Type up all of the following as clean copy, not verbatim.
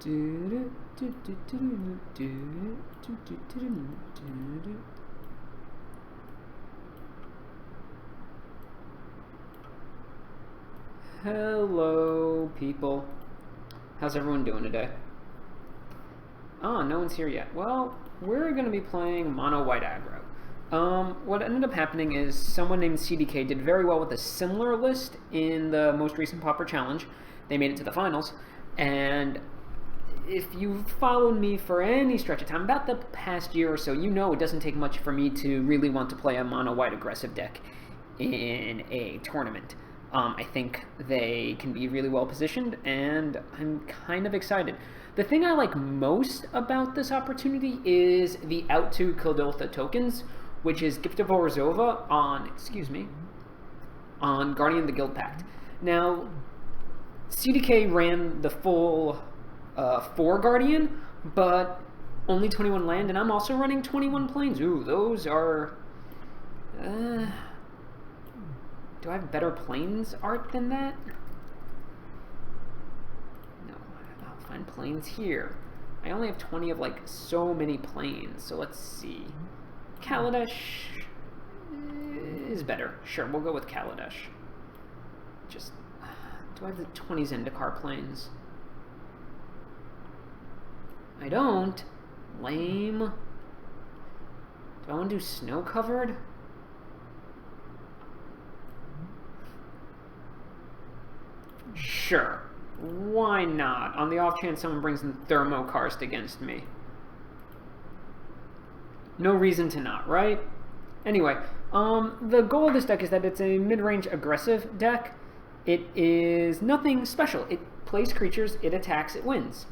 Hello, people. How's everyone doing today? Oh, no one's here yet. Well, we're going to be playing mono white aggro. What ended up happening is someone named CDK did very well with a similar list in the most recent Pauper Challenge. They made it to the finals, and if you've followed me for any stretch of time, about the past year or so, you know it doesn't take much for me to really want to play a mono white aggressive deck in a tournament. I think they can be really well positioned, and I'm kind of excited. The thing I like most about this opportunity is the out to Kildotha tokens, which is Gift of Orzhova on Guardian of the Guild Pact. Now, CDK ran the full 4 Guardian, but only 21 land, and I'm also running 21 planes. Ooh, those are... do I have better planes art than that? No, I'll find planes here. I only have 20 of, like, so many planes, so let's see. Kaladesh is better. Sure, we'll go with Kaladesh. Just, do I have the 20 Zendikar planes? I don't. Lame. Do I want to do snow-covered? Sure. Why not? On the off chance someone brings in Thermokarst against me. No reason to not, right? Anyway, the goal of this deck is that it's a mid-range aggressive deck. It is nothing special. It plays creatures, it attacks, it wins.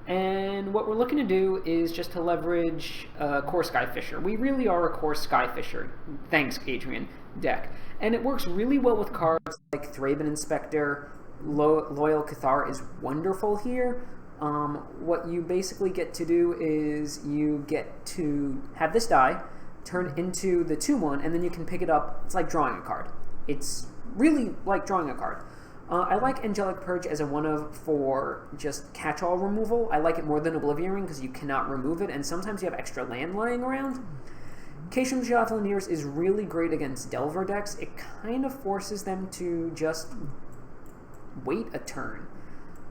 And what we're looking to do is just to leverage Core Skyfisher. We really are a Core Skyfisher, thanks Adrian, deck. And it works really well with cards like Thraben Inspector. Loyal Cathar is wonderful here. What you basically get to do is you get to have this die turn into the 2/1, and then you can pick it up. It's like drawing a card. It's really like drawing a card. I like Angelic Purge as a 1/of for just catch-all removal. I like it more than Oblivion Ring because you cannot remove it, and sometimes you have extra land lying around. Katium's Javelineers is really great against Delver decks. It kind of forces them to just wait a turn.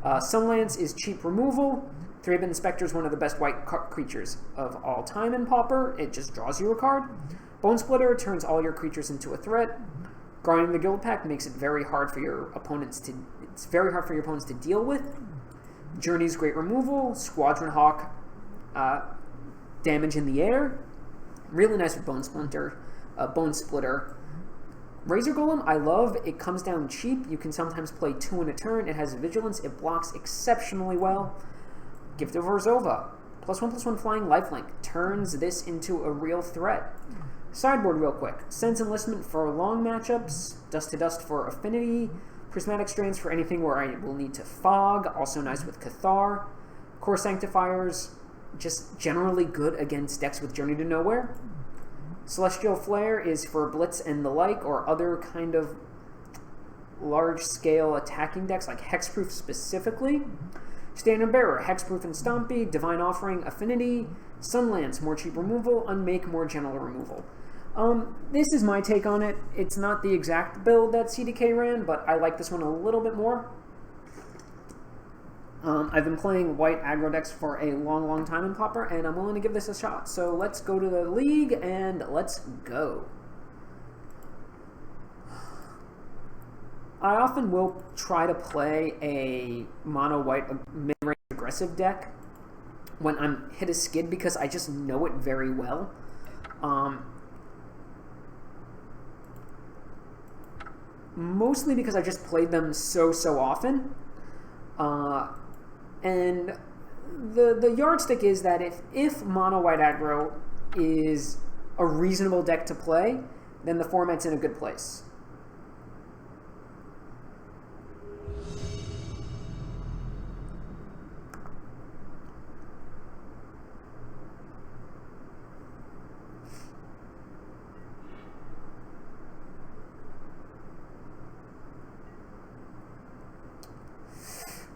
Sunlance is cheap removal. Thraben Inspector is one of the best white creatures of all time in Pauper. It just draws you a card. Bone Splitter turns all your creatures into a threat. Guardian of the Guild Pact makes it very hard for your opponents to deal with. Journey's great removal. Squadron Hawk, damage in the air. Really nice with Bone Splitter. Razor Golem, I love. It comes down cheap. You can sometimes play 2 in a turn. It has Vigilance. It blocks exceptionally well. Gift of Orzhova, +1/+1 flying lifelink, turns this into a real threat. Sideboard real quick. Sense Enlistment for long matchups. Dust to Dust for affinity. Prismatic Strands for anything where I will need to fog. Also nice with Cathar. Core Sanctifiers, just generally good against decks with Journey to Nowhere. Celestial Flare is for Blitz and the like, or other kind of large-scale attacking decks, like Hexproof specifically. Standard Bearer, Hexproof and Stompy, Divine Offering, Affinity, Sunlance, more cheap removal, Unmake, more general removal. This is my take on it. It's not the exact build that CDK ran, but I like this one a little bit more. I've been playing white aggro decks for a long, long time in Pauper, and I'm willing to give this a shot. So let's go to the league, and let's go. I often will try to play a mono-white mid-range aggressive deck when I'm hit a skid because I just know it very well. Mostly because I just played them so often. And the yardstick is that if mono white aggro is a reasonable deck to play, then the format's in a good place.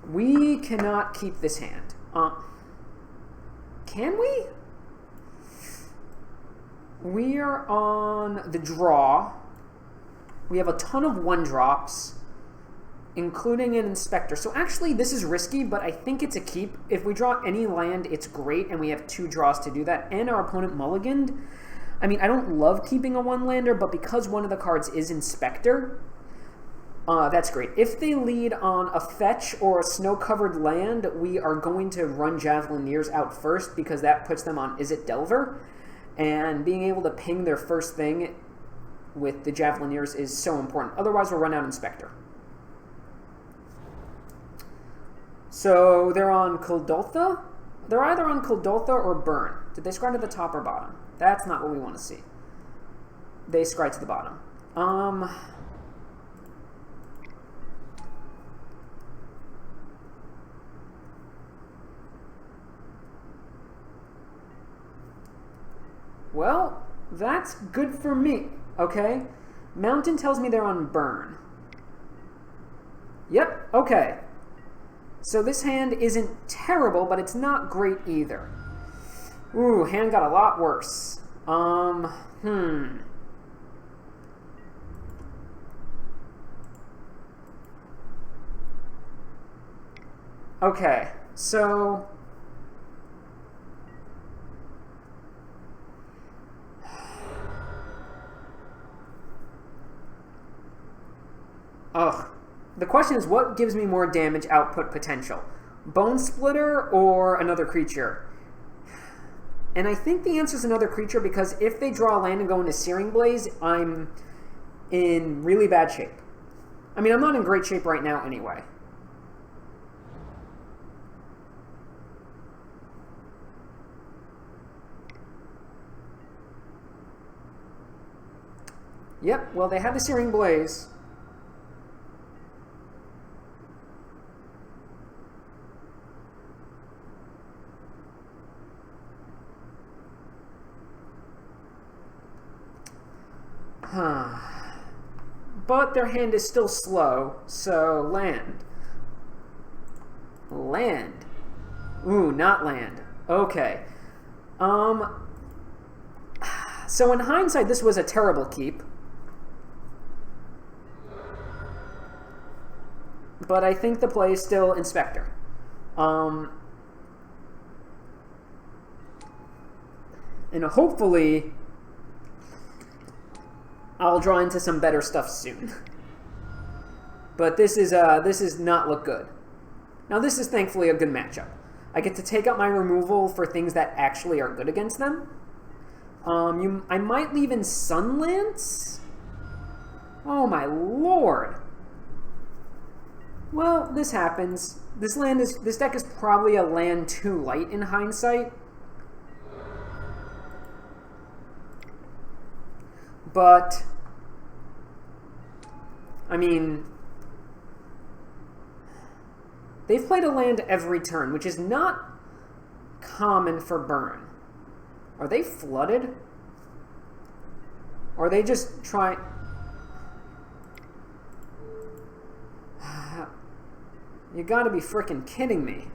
We cannot keep this hand. Can we? We are on the draw. We have a ton of 1-drops, including an Inspector. So actually, this is risky, but I think it's a keep. If we draw any land, it's great, and we have 2 draws to do that, and our opponent mulliganed. I mean, I don't love keeping a 1-lander, but because one of the cards is Inspector, that's great. If they lead on a fetch or a snow-covered land, we are going to run Javelineers out first, because that puts them on Is It Delver, and being able to ping their first thing with the Javelineers is so important. Otherwise, we'll run out Inspector. So they're on Kuldotha? They're either on Kuldotha or Burn. Did they scry to the top or bottom? That's not what we want to see. They scry to the bottom. Well, that's good for me. Okay. Mountain tells me they're on Burn. Yep, okay. So this hand isn't terrible, but it's not great either. Ooh, hand got a lot worse. Okay, so... Ugh. The question is, what gives me more damage output potential? Bone Splitter or another creature? And I think the answer is another creature, because if they draw a land and go into Searing Blaze, I'm in really bad shape. I mean, I'm not in great shape right now anyway. Yep, well, they had the Searing Blaze. But their hand is still slow, so land. Land. Ooh, not land. Okay. So in hindsight, this was a terrible keep. But I think the play is still Inspector. And hopefully I'll draw into some better stuff soon. But this is not look good. Now this is thankfully a good matchup. I get to take out my removal for things that actually are good against them. I might leave in Sunlance? Oh my lord. Well, this happens. This deck is probably a land too light in hindsight. But, I mean, they've played a land every turn, which is not common for Burn. Are they flooded? Or are they just trying... You gotta be frickin' kidding me.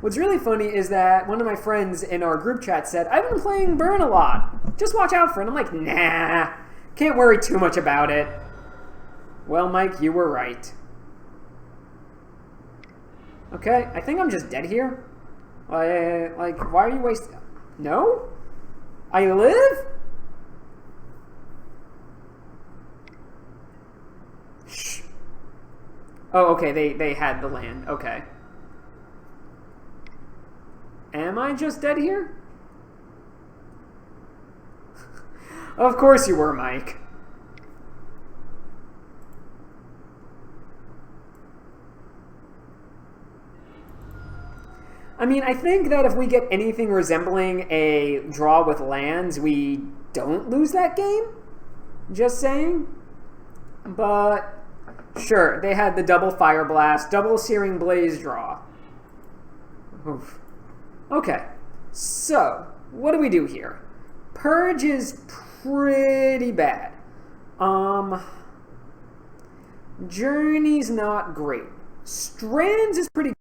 What's really funny is that one of my friends in our group chat said, I've been playing Burn a lot. Just watch out for it. I'm like, nah, can't worry too much about it. Well, Mike, you were right. Okay, I think I'm just dead here. Like, why are you wasting... No? I live? Shh. Oh, okay, they had the land. Okay. Am I just dead here? Of course you were, Mike. I mean, I think that if we get anything resembling a draw with lands, we don't lose that game. Just saying. But, sure, they had the double Fire Blast, double Searing Blaze draw. Oof. Okay, so, what do we do here? Purge is pretty bad. Journey's not great. Strands is pretty good.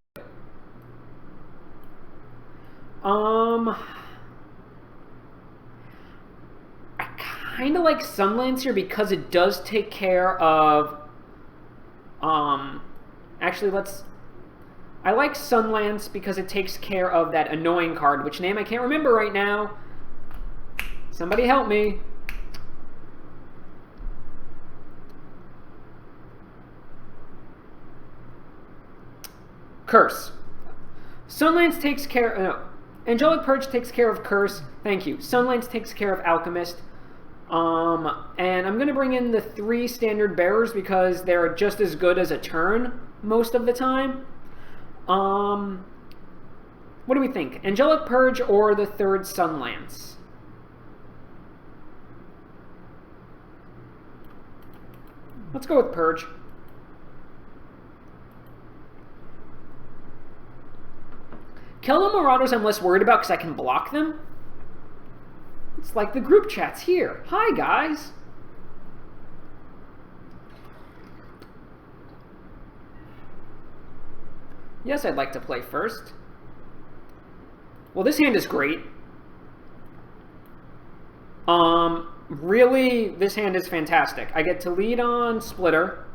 I kind of like Sunlance here because it does take care of... Actually, I like Sunlance because it takes care of that annoying card, which name I can't remember right now. Somebody help me. Curse. Sunlance takes care... No. Angelic Purge takes care of Curse. Thank you. Sunlance takes care of Alchemist. And I'm going to bring in the 3 standard bearers because they're just as good as a turn most of the time. What do we think? Angelic Purge or the 3rd Sunlance? Let's go with Purge. Kello Marauders I'm less worried about because I can block them. It's like the group chats here. Hi, guys. Yes, I'd like to play first. Well, this hand is great. Really, this hand is fantastic. I get to lead on Splitter.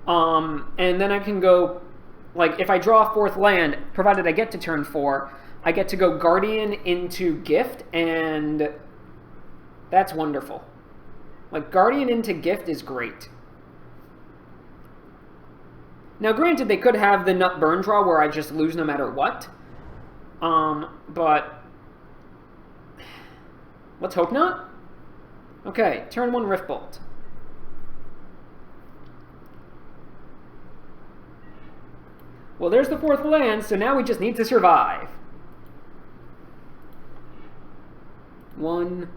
And then I can go, like, if I draw a 4th land, provided I get to turn 4, I get to go Guardian into Gift, and that's wonderful. Like, Guardian into Gift is great. Now, granted, they could have the Nut Burn draw where I just lose no matter what. But let's hope not. Okay, turn 1 Rift Bolt. Well, there's the 4th land, so now we just need to survive. 1,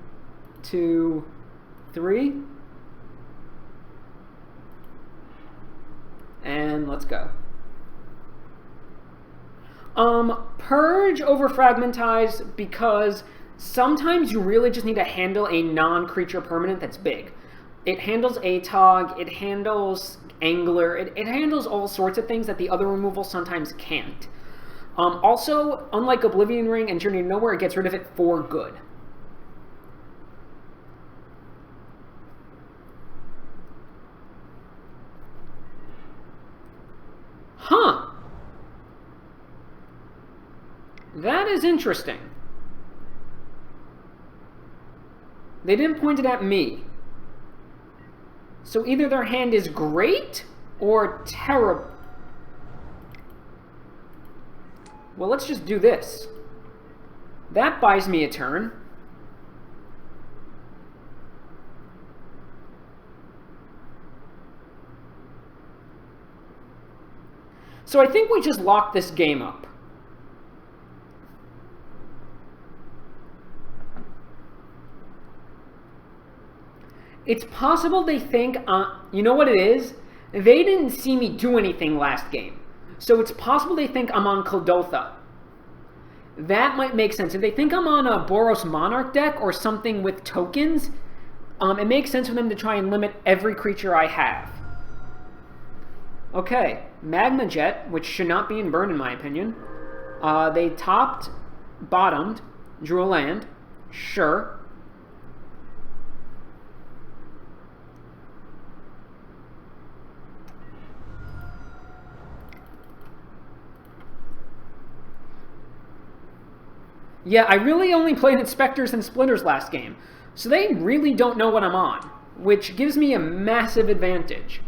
2, 3. And let's go. Purge over Fragmentize because sometimes you really just need to handle a non-creature permanent that's big. It handles Atog, it handles Angler, it handles all sorts of things that the other removal sometimes can't. Also, unlike Oblivion Ring and Journey to Nowhere, it gets rid of it for good. Huh. That is interesting. They didn't point it at me. So either their hand is great or terrible. Well, let's just do this. That buys me a turn. So I think we just locked this game up. It's possible they think, you know what it is? They didn't see me do anything last game. So it's possible they think I'm on Kuldotha. That might make sense. If they think I'm on a Boros Monarch deck or something with tokens, it makes sense for them to try and limit every creature I have. Okay, Magma Jet, which should not be in burn in my opinion. They topped, bottomed, drew a land. Sure. Yeah, I really only played Inspectors and Splinters last game, so they really don't know what I'm on, which gives me a massive advantage.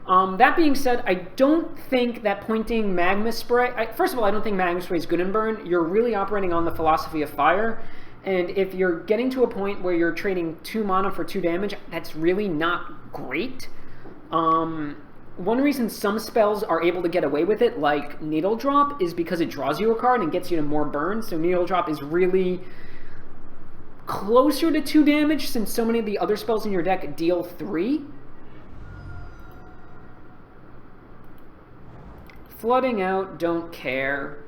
That being said, I don't think that pointing Magma Spray... First of all, I don't think Magma Spray is good in burn. You're really operating on the philosophy of fire, and if you're getting to a point where you're trading 2 mana for 2 damage, that's really not great. One reason some spells are able to get away with it, like Needle Drop, is because it draws you a card and gets you to more burn. So Needle Drop is really closer to 2 damage since so many of the other spells in your deck deal 3. Flooding out, don't care.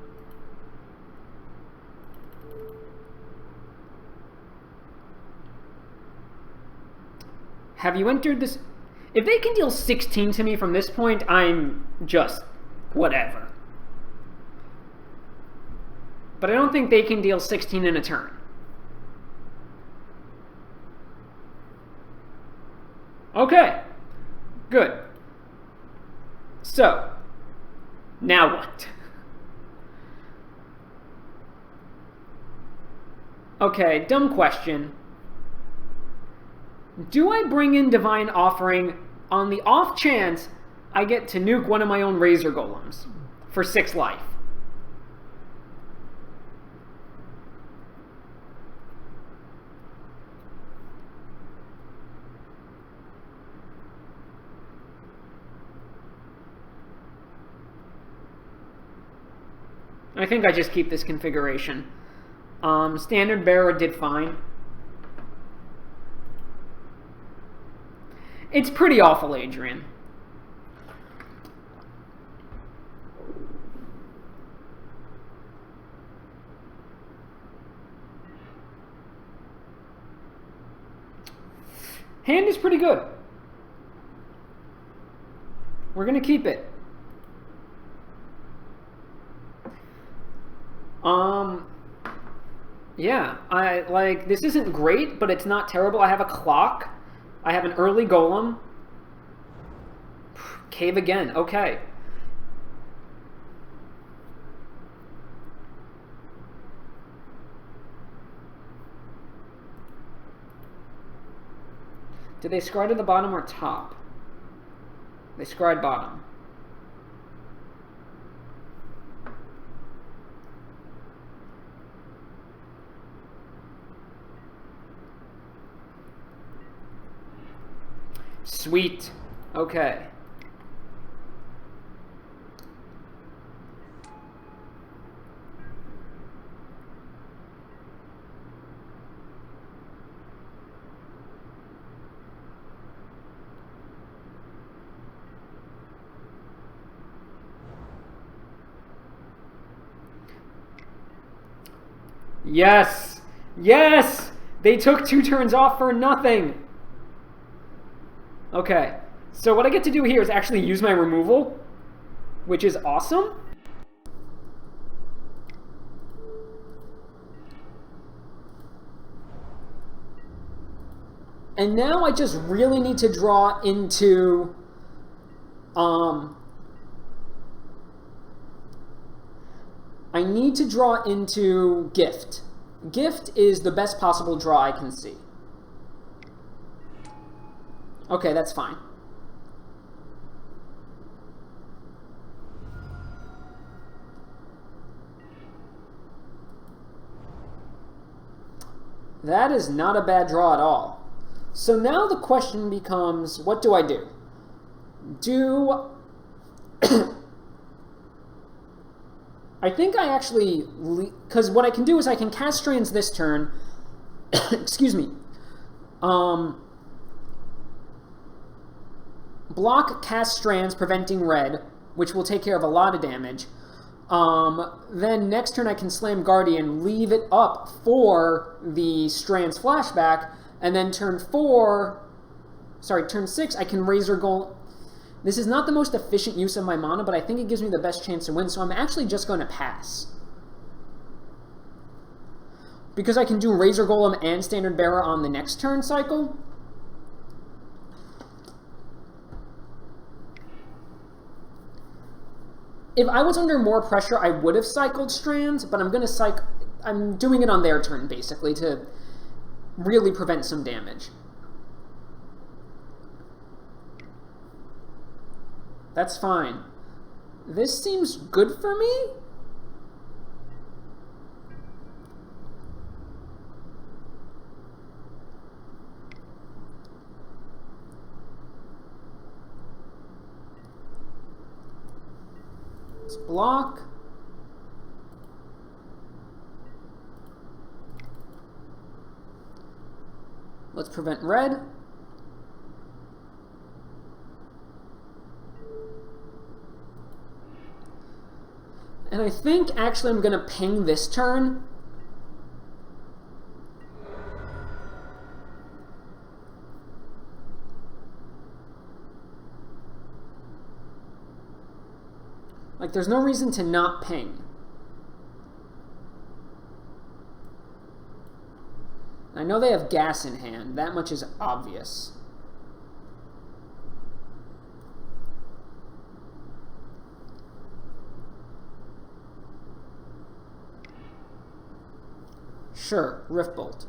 Have you entered this... If they can deal 16 to me from this point, I'm just whatever. But I don't think they can deal 16 in a turn. Okay, good. So, now what? Okay, dumb question. Do I bring in Divine Offering on the off chance I get to nuke one of my own Razor Golems for 6 life? I think I just keep this configuration. Standard Bearer did fine. It's pretty awful, Adrian. Hand is pretty good. We're going to keep it. Yeah, this isn't great, but it's not terrible. I have a clock. I have an early golem. Cave again, okay. Did they scry to the bottom or top? They scried bottom. Sweet. Okay. Yes! Yes! They took 2 turns off for nothing! Okay, so what I get to do here is actually use my removal, which is awesome. And now I just really need to draw into I need to draw into Gift. Gift is the best possible draw I can see. Okay, that's fine. That is not a bad draw at all. So now the question becomes, what do I do? I think I actually, because what I can do is I can cast Strands this turn, excuse me, block cast Strands, preventing red, which will take care of a lot of damage. Then next turn I can slam Guardian, leave it up for the Strands flashback, and then turn 6, I can Razor Golem. This is not the most efficient use of my mana, but I think it gives me the best chance to win, so I'm actually just going to pass. Because I can do Razor Golem and Standard Bearer on the next turn cycle. If I was under more pressure, I would have cycled Strands, but I'm doing it on their turn, basically, to really prevent some damage. That's fine. This seems good for me? Let's block. Let's prevent red. And I think actually I'm going to ping this turn. Like, there's no reason to not ping. I know they have gas in hand. That much is obvious. Sure, Rift Bolt.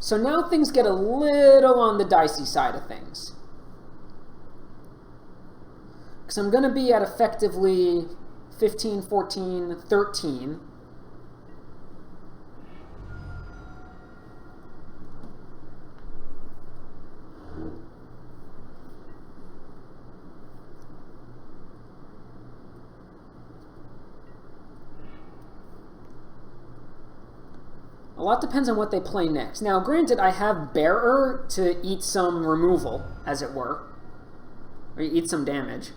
So now things get a little on the dicey side of things. Because I'm going to be at effectively 15, 14, 13. A lot depends on what they play next. Now, granted, I have Bearer to eat some removal, as it were. Or eat some damage.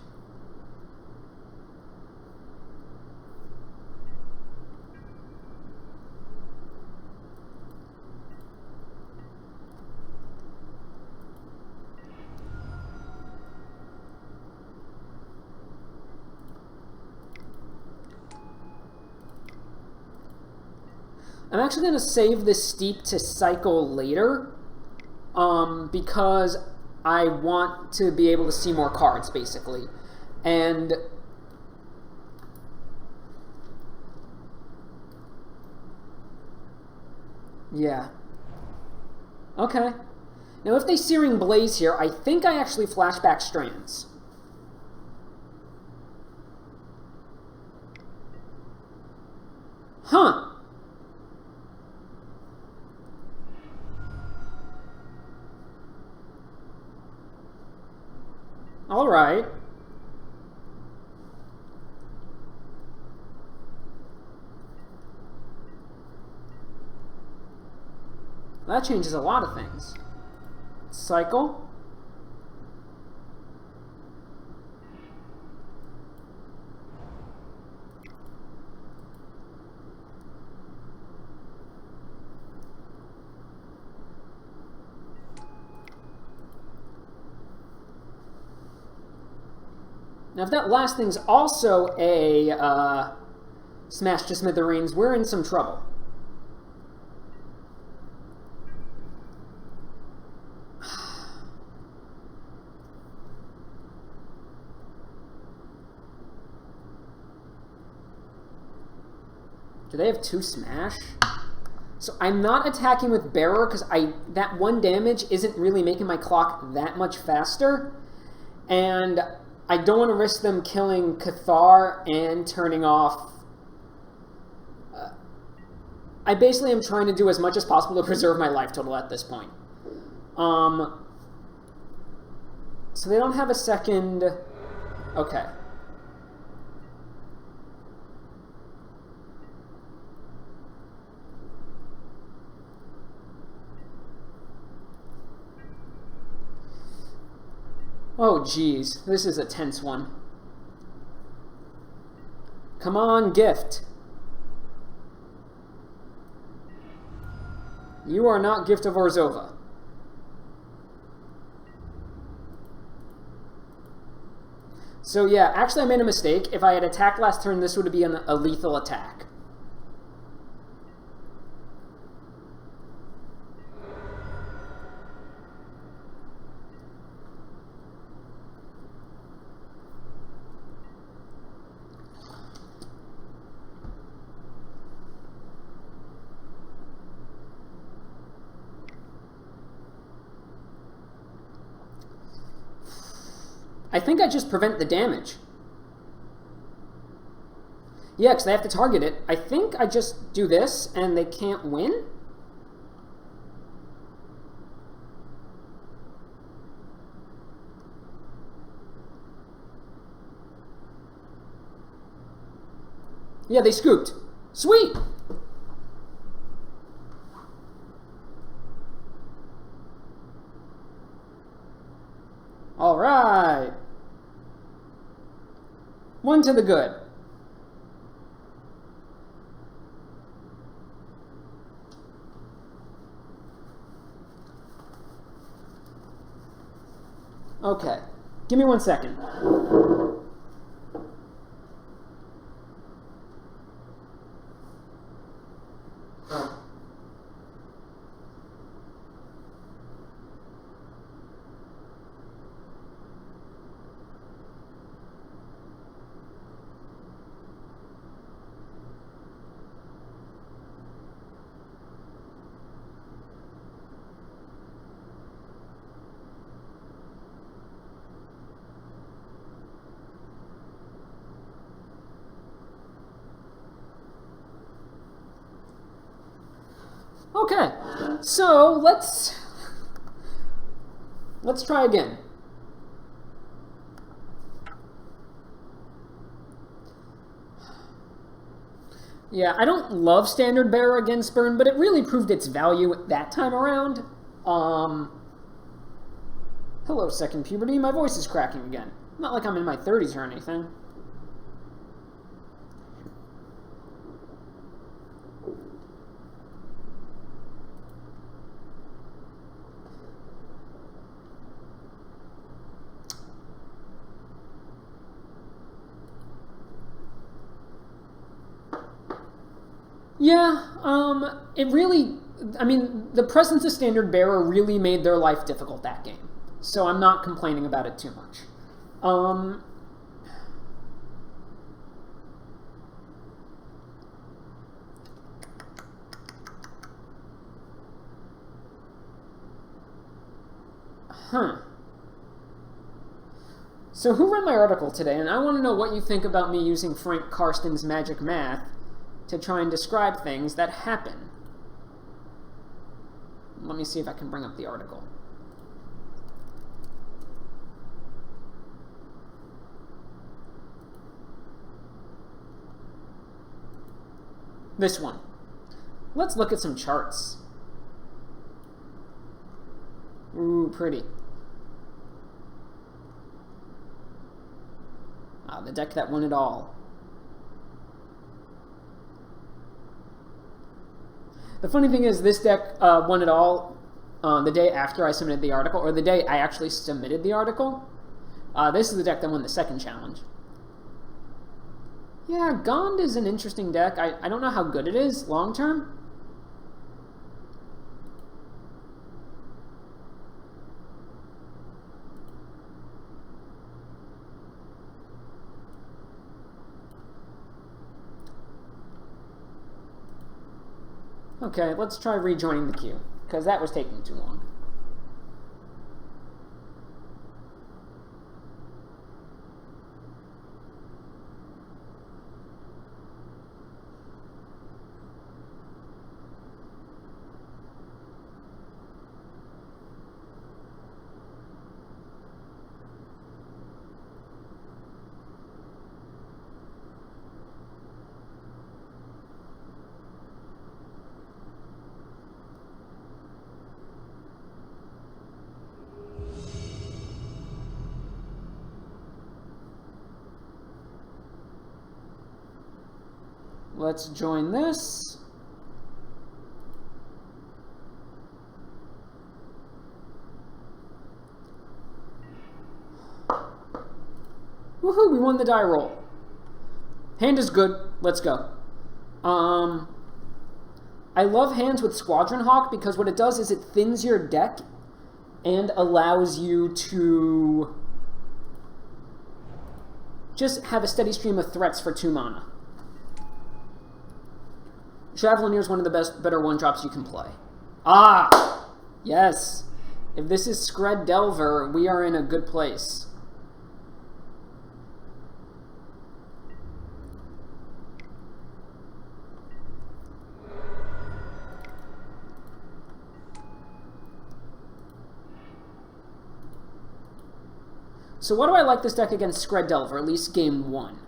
I'm actually going to save this Steep to cycle later, because I want to be able to see more cards, basically. And yeah. Okay. Now if they Searing Blaze here, I think I actually flashback Strands. Huh. All right. That changes a lot of things. Cycle. Now, if that last thing's also a Smash to Smithereens, we're in some trouble. Do they have 2 Smash? So I'm not attacking with Bearer because that 1 damage isn't really making my clock that much faster. And I don't want to risk them killing Cathar and turning off. I basically am trying to do as much as possible to preserve my life total at this point. So they don't have a second. Okay. Oh, geez. This is a tense one. Come on, Gift. You are not Gift of Orzhova. So yeah, actually I made a mistake. If I had attacked last turn, this would be a lethal attack. I think I just prevent the damage. Yeah, because they have to target it. I think I just do this and they can't win? Yeah, they scooped. Sweet! One to the good. Okay, give me 1 second. Okay, so let's try again. Yeah, I don't love Standard Bearer against Burn, but it really proved its value that time around. Hello, Second Puberty. My voice is cracking again. Not like I'm in my 30s or anything. Yeah, it really, I mean, the presence of Standard Bearer really made their life difficult that game. So I'm not complaining about it too much. So who read my article today? And I want to know what you think about me using Frank Karsten's magic math to try and describe things that happen. Let me see if I can bring up the article. This one. Let's look at some charts. Ooh, pretty. Ah, the deck that won it all. The funny thing is, this deck won it all the day after I submitted the article, or the day I actually submitted the article. This is the deck that won the second challenge. Yeah, Gond is an interesting deck. I don't know how good it is long term. Okay, let's try rejoining the queue, because that was taking too long. Let's join this. Woohoo, we won the die roll. Hand is good. Let's go. I love hands with Squadron Hawk because what it does is it thins your deck and allows you to just have a steady stream of threats for 2 mana. Traveler is one of the better one-drops you can play. Ah! Yes. If this is Scred Delver, we are in a good place. So why do I like this deck against Scred Delver, at least game 1?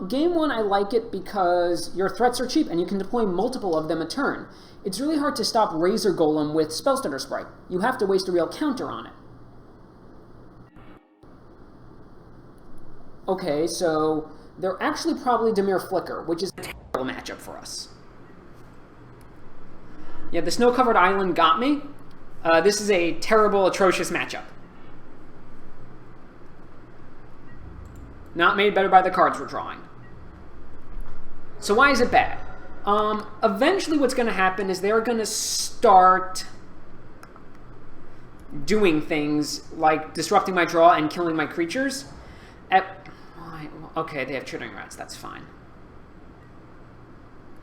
Game 1, I like it because your threats are cheap and you can deploy multiple of them a turn. It's really hard to stop Razor Golem with Spellstutter Sprite. You have to waste a real counter on it. Okay, so they're actually probably Dimir Flicker, which is a terrible matchup for us. Yeah, the snow-covered island got me. This is a terrible, atrocious matchup. Not made better by the cards we're drawing. So why is it bad? Eventually what's going to happen is they're going to start doing things like disrupting my draw and killing my creatures. Okay, they have Chittering Rats. That's fine.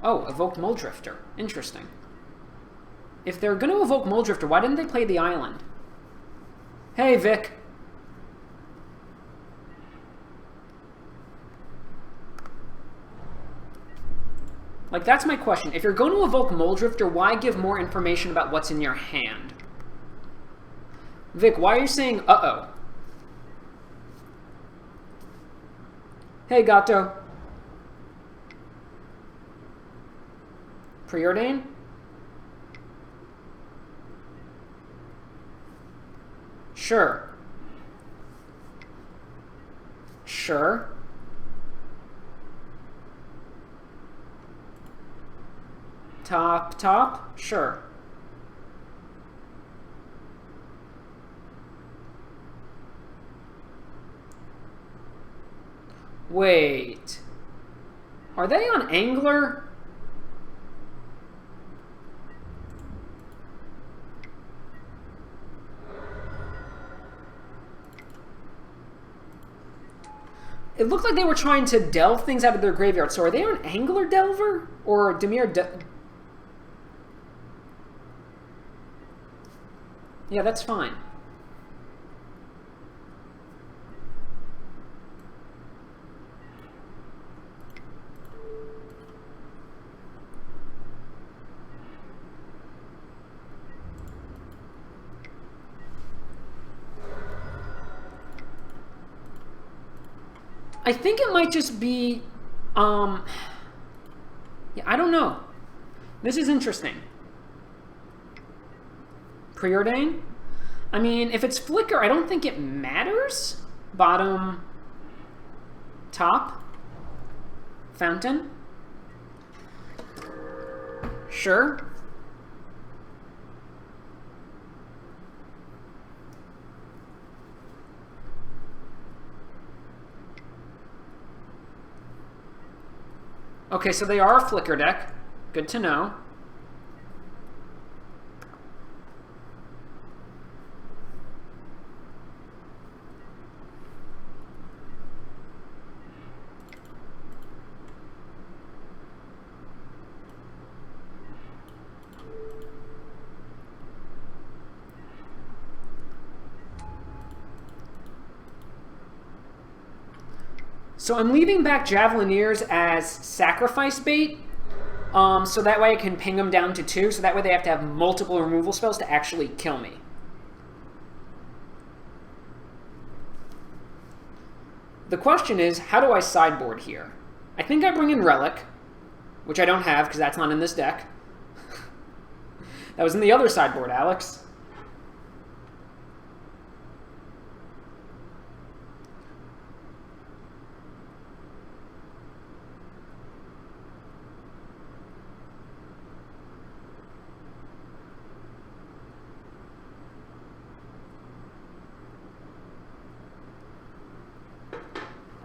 Oh, evoked Muldrifter. Interesting. If they're going to evoke Muldrifter, why didn't they play the island? Hey, Vic. Like, that's my question. If you're going to evoke Muldrifter, why give more information about what's in your hand? Vic, why are you saying uh-oh? Hey, Gato. Preordain? Sure. Sure. Top? Sure. Wait. Are they on Angler? It looked like they were trying to delve things out of their graveyard. So are they on Angler Delver? Or Dimir Yeah, that's fine. I think it might just be, yeah, I don't know. This is interesting. Preordain? I mean, if it's Flicker, I don't think it matters. Bottom, top, Fountain. Sure. Okay, so they are a Flicker deck. Good to know. So I'm leaving back Javelineers as sacrifice bait, so that way I can ping them down to 2, so that way they have to have multiple removal spells to actually kill me. The question is, how do I sideboard here? I think I bring in Relic, which I don't have because that's not in this deck. That was in the other sideboard, Alex.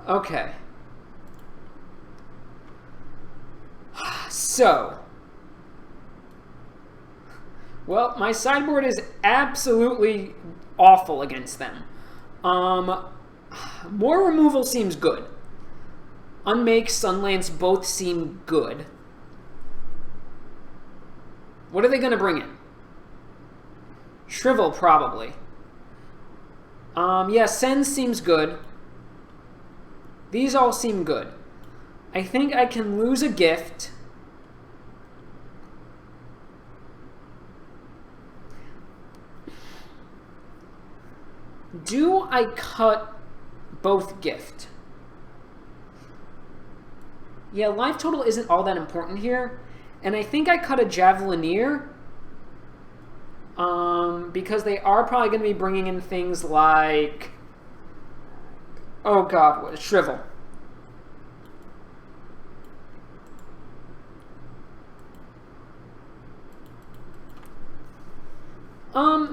Okay. So. Well, my sideboard is absolutely awful against them. More removal seems good. Unmake, Sunlance both seem good. What are they going to bring in? Shrivel, probably. Yeah, Send seems good. These all seem good. I think I can lose a gift. Do I cut both gift? Yeah, life total isn't all that important here. And I think I cut a Javelineer. Because they are probably going to be bringing in things like Oh god, what? Shrivel.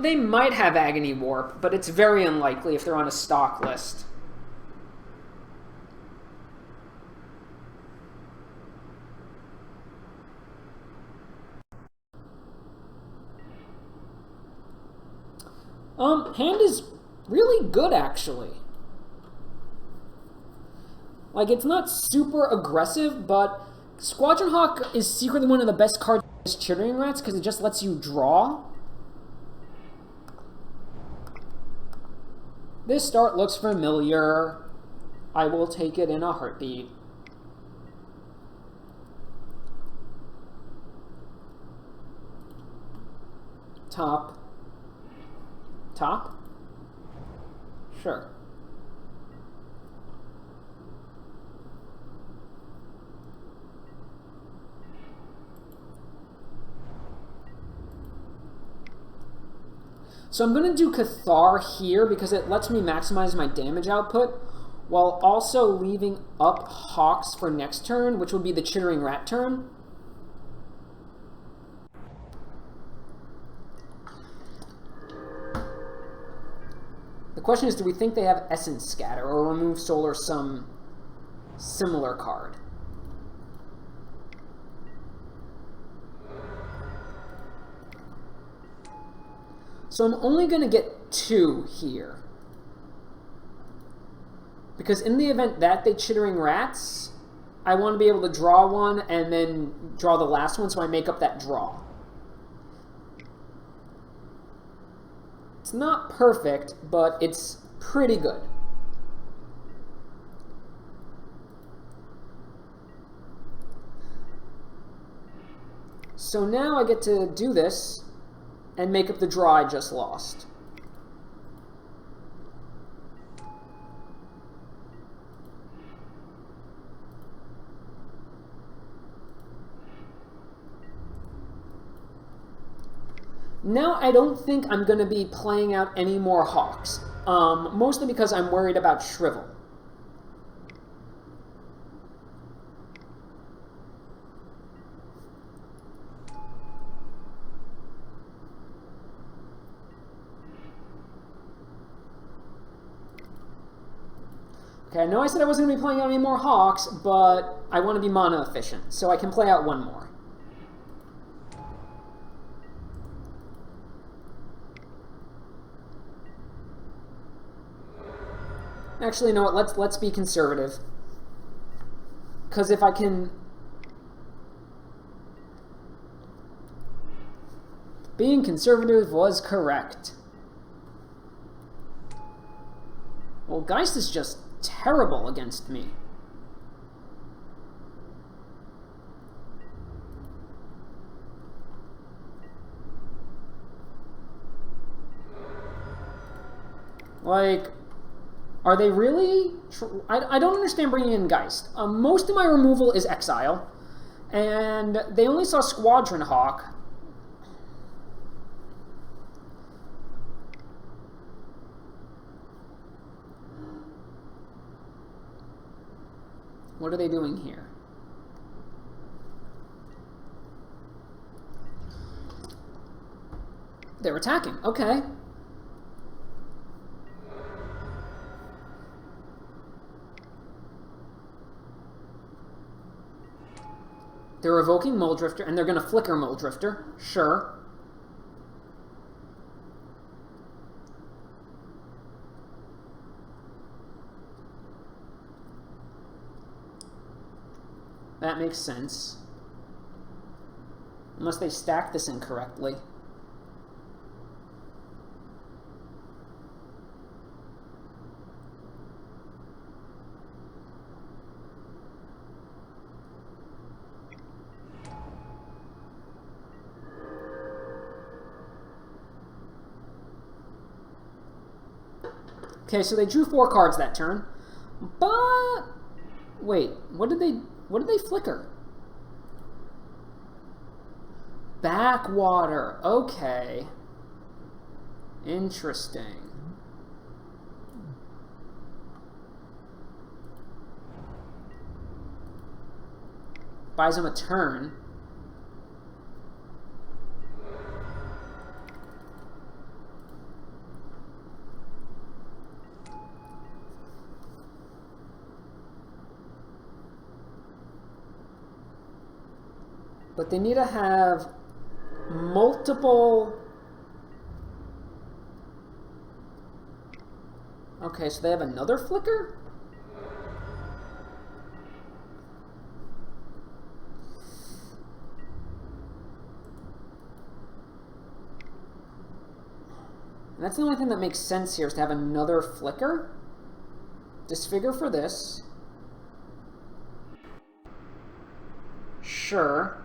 They might have Agony Warp, but it's very unlikely if they're on a stock list. Hand is really good, actually. Like, it's not super aggressive, but Squadron Hawk is secretly one of the best cards against Chittering Rats because it just lets you draw. This start looks familiar. I will take it in a heartbeat. Top. Top? Sure. So I'm going to do Cathar here because it lets me maximize my damage output while also leaving up Hawks for next turn, which will be the Chittering Rat turn. The question is, do we think they have Essence Scatter or Remove Soul or some similar card? So I'm only going to get 2 here. Because in the event that they Chittering Rats, I want to be able to draw one and then draw the last one so I make up that draw. It's not perfect, but it's pretty good. So now I get to do this and make up the draw I just lost. Now I don't think I'm going to be playing out any more Hawks, mostly because I'm worried about Shrivel. Okay, I know I said I wasn't going to be playing out any more Hawks, but I want to be mana efficient, so I can play out one more. Actually, you know what? Let's be conservative. Because if I can... Being conservative was correct. Well, Geist is just terrible against me. Like... Are they really... I don't understand bringing in Geist. Most of my removal is Exile, and they only saw Squadron Hawk. What are they doing here? They're attacking. Okay. They're evoking Muldrifter, and they're going to flicker Muldrifter. Sure. That makes sense. Unless they stack this incorrectly. Okay, so they drew 4 cards that turn, but wait, what did they flicker? Backwater. Okay. Interesting. Buys him a turn. But they need to have multiple... Okay, so they have another flicker? And that's the only thing that makes sense here, is to have another flicker. Disfigure for this. Sure.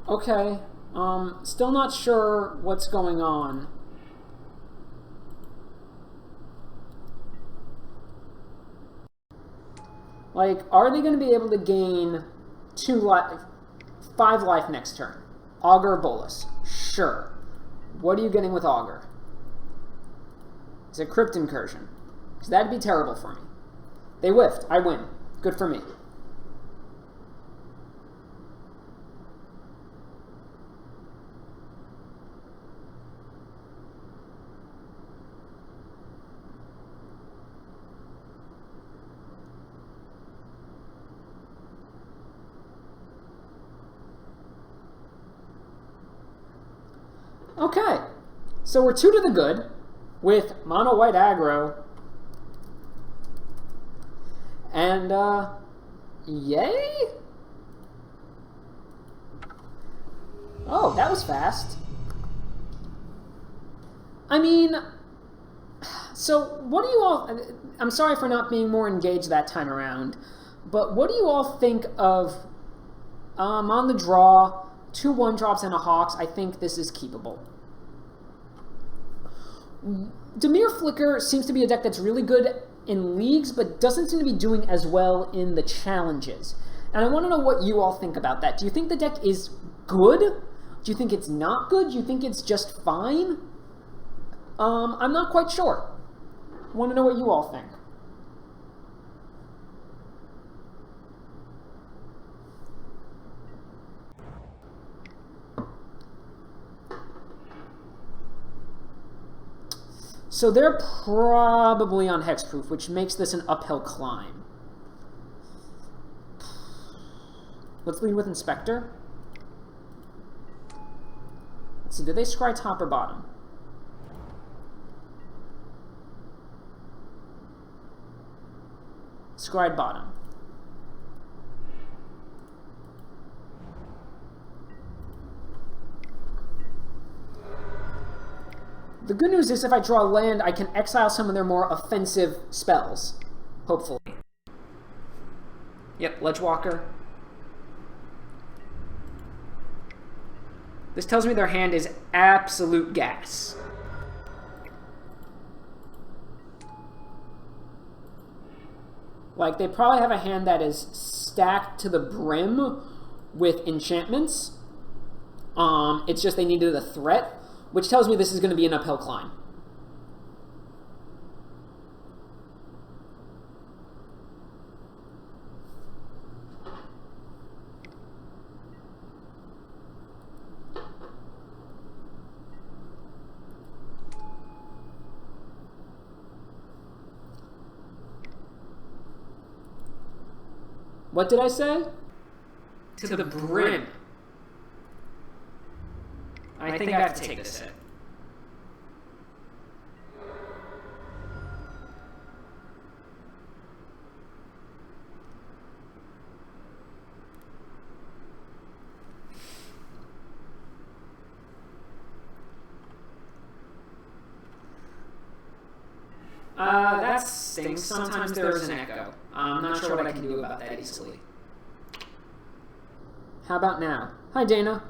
Okay, still not sure what's going on. Like, are they going to be able to gain 5 life next turn? Augur, Bolus. Sure. What are you getting with Augur? It's a Crypt Incursion. So that'd be terrible for me. They whiffed. I win. Good for me. Okay, so we're 2 to the good with mono white aggro, and yay? Oh, that was fast. I mean, so what do you all, I'm sorry for not being more engaged that time around, but what do you all think of, on the draw, 2 1-drops and a Hawks? I think this is keepable. Dimir Flicker seems to be a deck that's really good in leagues, but doesn't seem to be doing as well in the challenges. And I want to know what you all think about that. Do you think the deck is good? Do you think it's not good? Do you think it's just fine? I'm not quite sure. I want to know what you all think. So they're probably on Hexproof, which makes this an uphill climb. Let's lead with Inspector. Let's see, did they scry top or bottom? Scried bottom. The good news is if I draw land, I can exile some of their more offensive spells. Hopefully. Yep, Ledgewalker. This tells me their hand is absolute gas. Like, they probably have a hand that is stacked to the brim with enchantments. It's just they needed a threat, which tells me this is going to be an uphill climb. What did I say? To the brim. I think I have to take this hit. That stinks. Sometimes there is an echo. I'm not sure what I can do about that easily. How about now? Hi, Dana.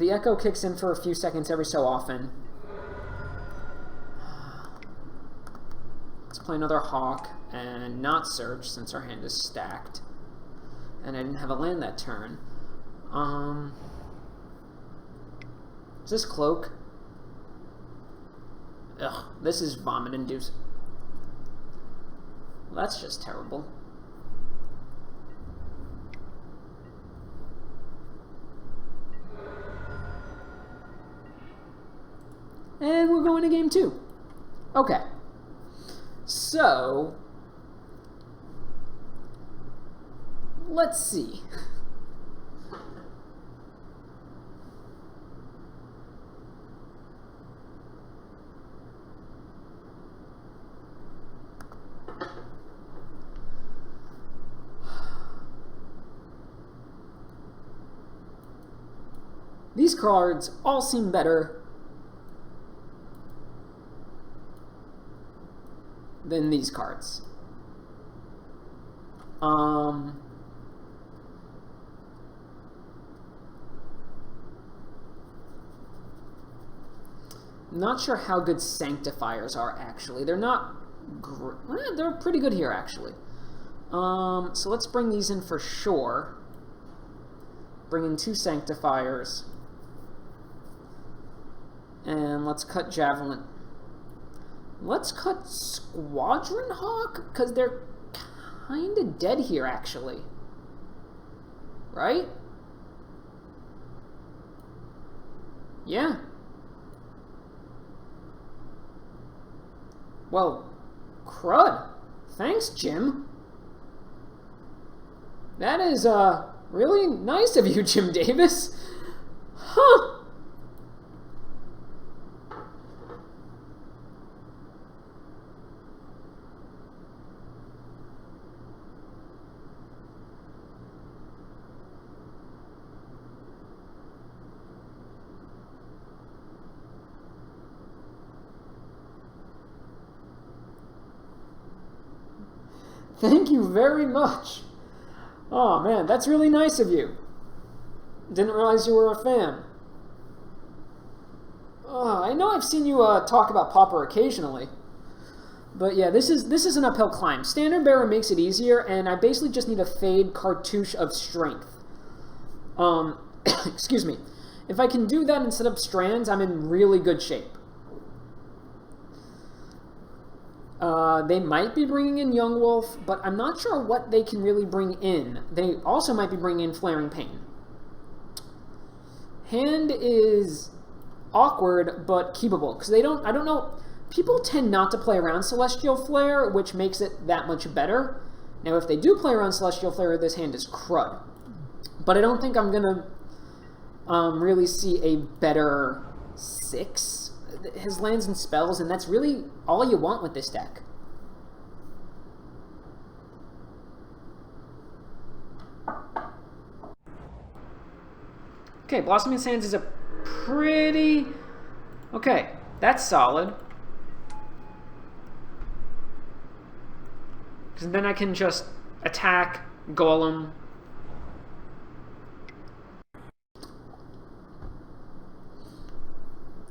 the echo kicks in for a few seconds every so often. Let's play another Hawk and not Search since our hand is stacked. And I didn't have a land that turn. Is this Cloak? Ugh, this is vomit induced. Well, that's just terrible. And we're going to game 2. Okay. So, let's see. These cards all seem better than these cards. Not sure how good Sanctifiers are, actually. They're not... they're pretty good here, actually. So let's bring these in for sure. Bring in 2 Sanctifiers. And let's cut Javelin. Let's cut Squadron Hawk, because they're kind of dead here, actually. Right? Yeah. Well, crud. Thanks, Jim. That is, really nice of you, Jim Davis. Huh. Thank you very much. Oh man, that's really nice of you. Didn't realize you were a fan. I know I've seen you talk about Pauper occasionally. But yeah, this is an uphill climb. Standard Bearer makes it easier, and I basically just need a Fade Cartouche of Strength. Excuse me. If I can do that instead of Strands, I'm in really good shape. They might be bringing in Young Wolf, but I'm not sure what they can really bring in. They also might be bringing in Flaring Pain. Hand is awkward, but keepable, because I don't know, people tend not to play around Celestial Flare, which makes it that much better. Now, if they do play around Celestial Flare, this hand is crud. But I don't think I'm going to really see a better 6. His lands and spells, and that's really all you want with this deck. Okay, Blossoming Sands is a pretty... Okay, that's solid. Because then I can just attack, Golem.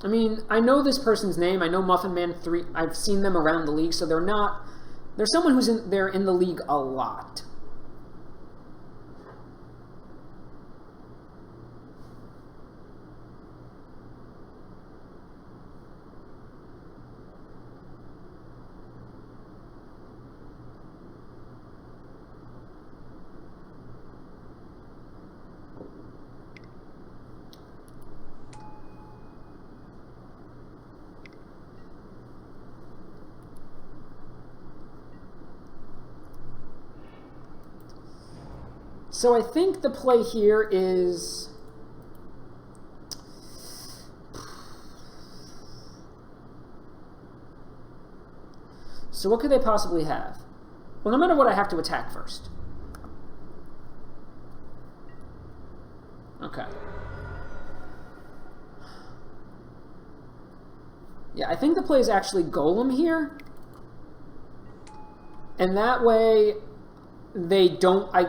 I mean, I know this person's name. I know Muffin Man 3. I've seen them around the league, so they're not... They're someone who's in the league a lot. So I think the play here is... So what could they possibly have? Well, no matter what, I have to attack first. Okay. Yeah, I think the play is actually Golem here. And that way, they don't... I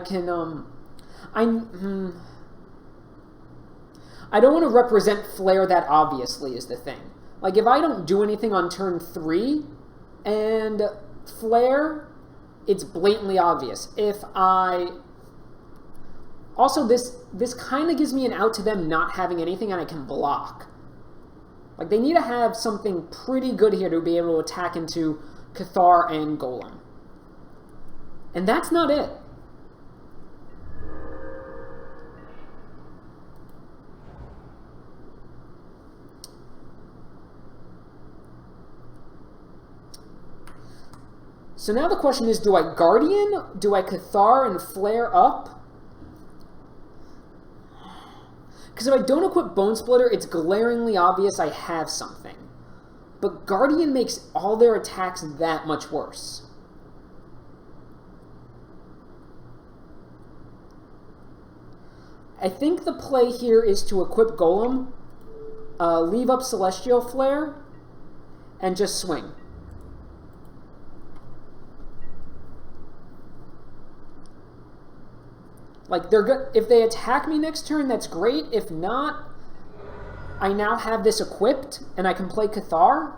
I don't want to represent Flare that obviously is the thing. Like, if I don't do anything on turn 3 and Flare, it's blatantly obvious. If I... Also, this kind of gives me an out to them not having anything and I can block. Like, they need to have something pretty good here to be able to attack into Cathar and Golem. And that's not it. So now the question is, do I Guardian? Do I Cathar and Flare up? Because if I don't equip Bone Splitter, it's glaringly obvious I have something. But Guardian makes all their attacks that much worse. I think the play here is to equip Golem, leave up Celestial Flare, and just swing. Like, they're good. If they attack me next turn, that's great. If not, I now have this equipped, and I can play Cathar.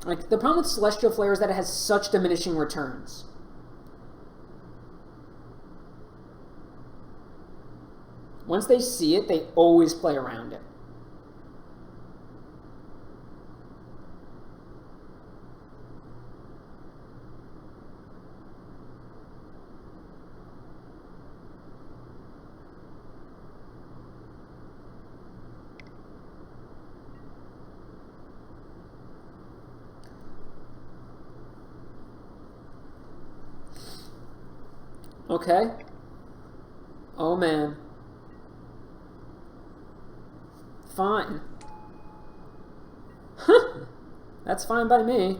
Like, the problem with Celestial Flare is that it has such diminishing returns. Once they see it, they always play around it. Okay. Oh, man. Fine. That's fine by me.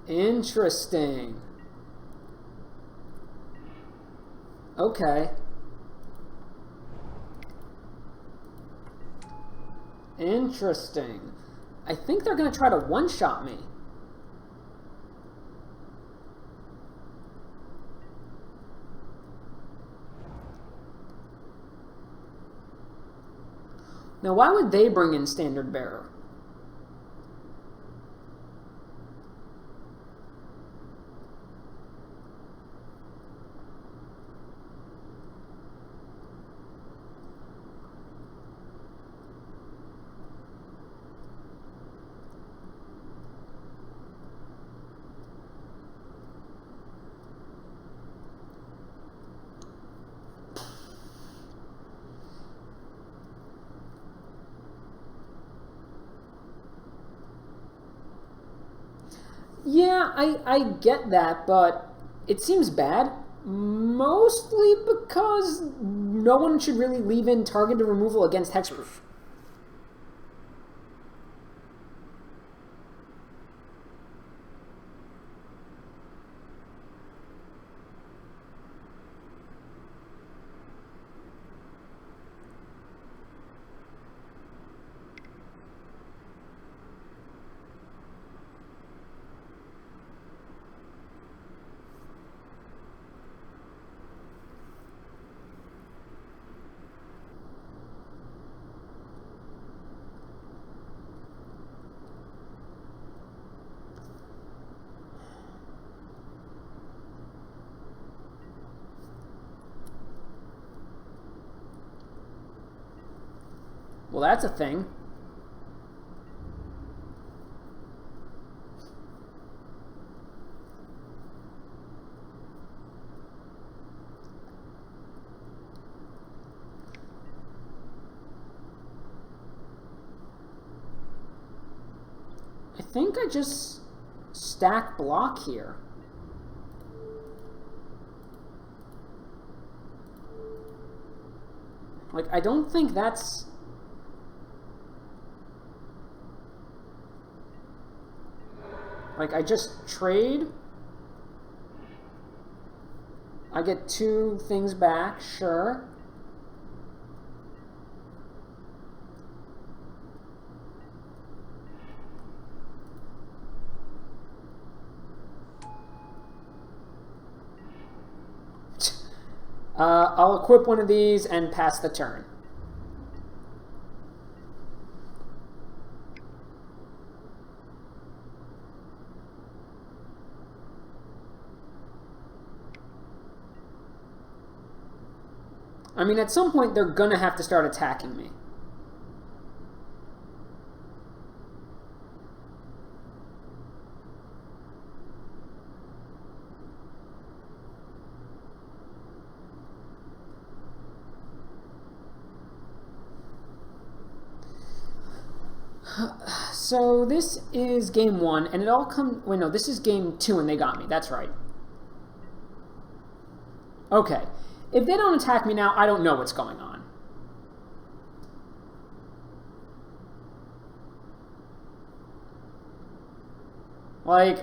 Interesting. Okay. Interesting. I think they're going to try to one-shot me. Now, why would they bring in Standard Bearer? Yeah, I get that, but it seems bad. Mostly because no one should really leave in targeted removal against Hexproof. Well, that's a thing. I think I just stack block here. Like, I don't think that's... Like, I just trade. I get 2 things back, sure. I'll equip one of these and pass the turn. I mean, at some point, they're going to have to start attacking me. So this is game 1, and it all comes... Wait, no, this is game 2, and they got me. That's right. Okay. If they don't attack me now, I don't know what's going on. Like,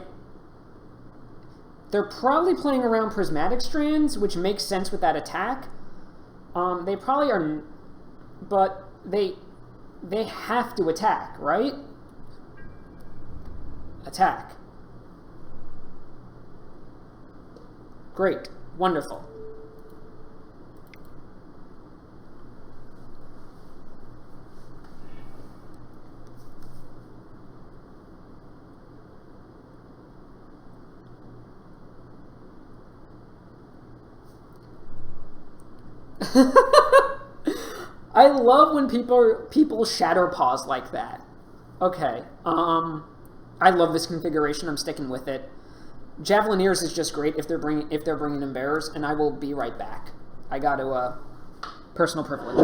they're probably playing around prismatic strands, which makes sense with that attack. They probably are... But they have to attack, right? Attack. Great. Wonderful. I love when people shatter pause like that. Okay. I love this configuration. I'm sticking with it. Javelineers is just great if they're bringing in bearers, and I will be right back. I got to personal privilege.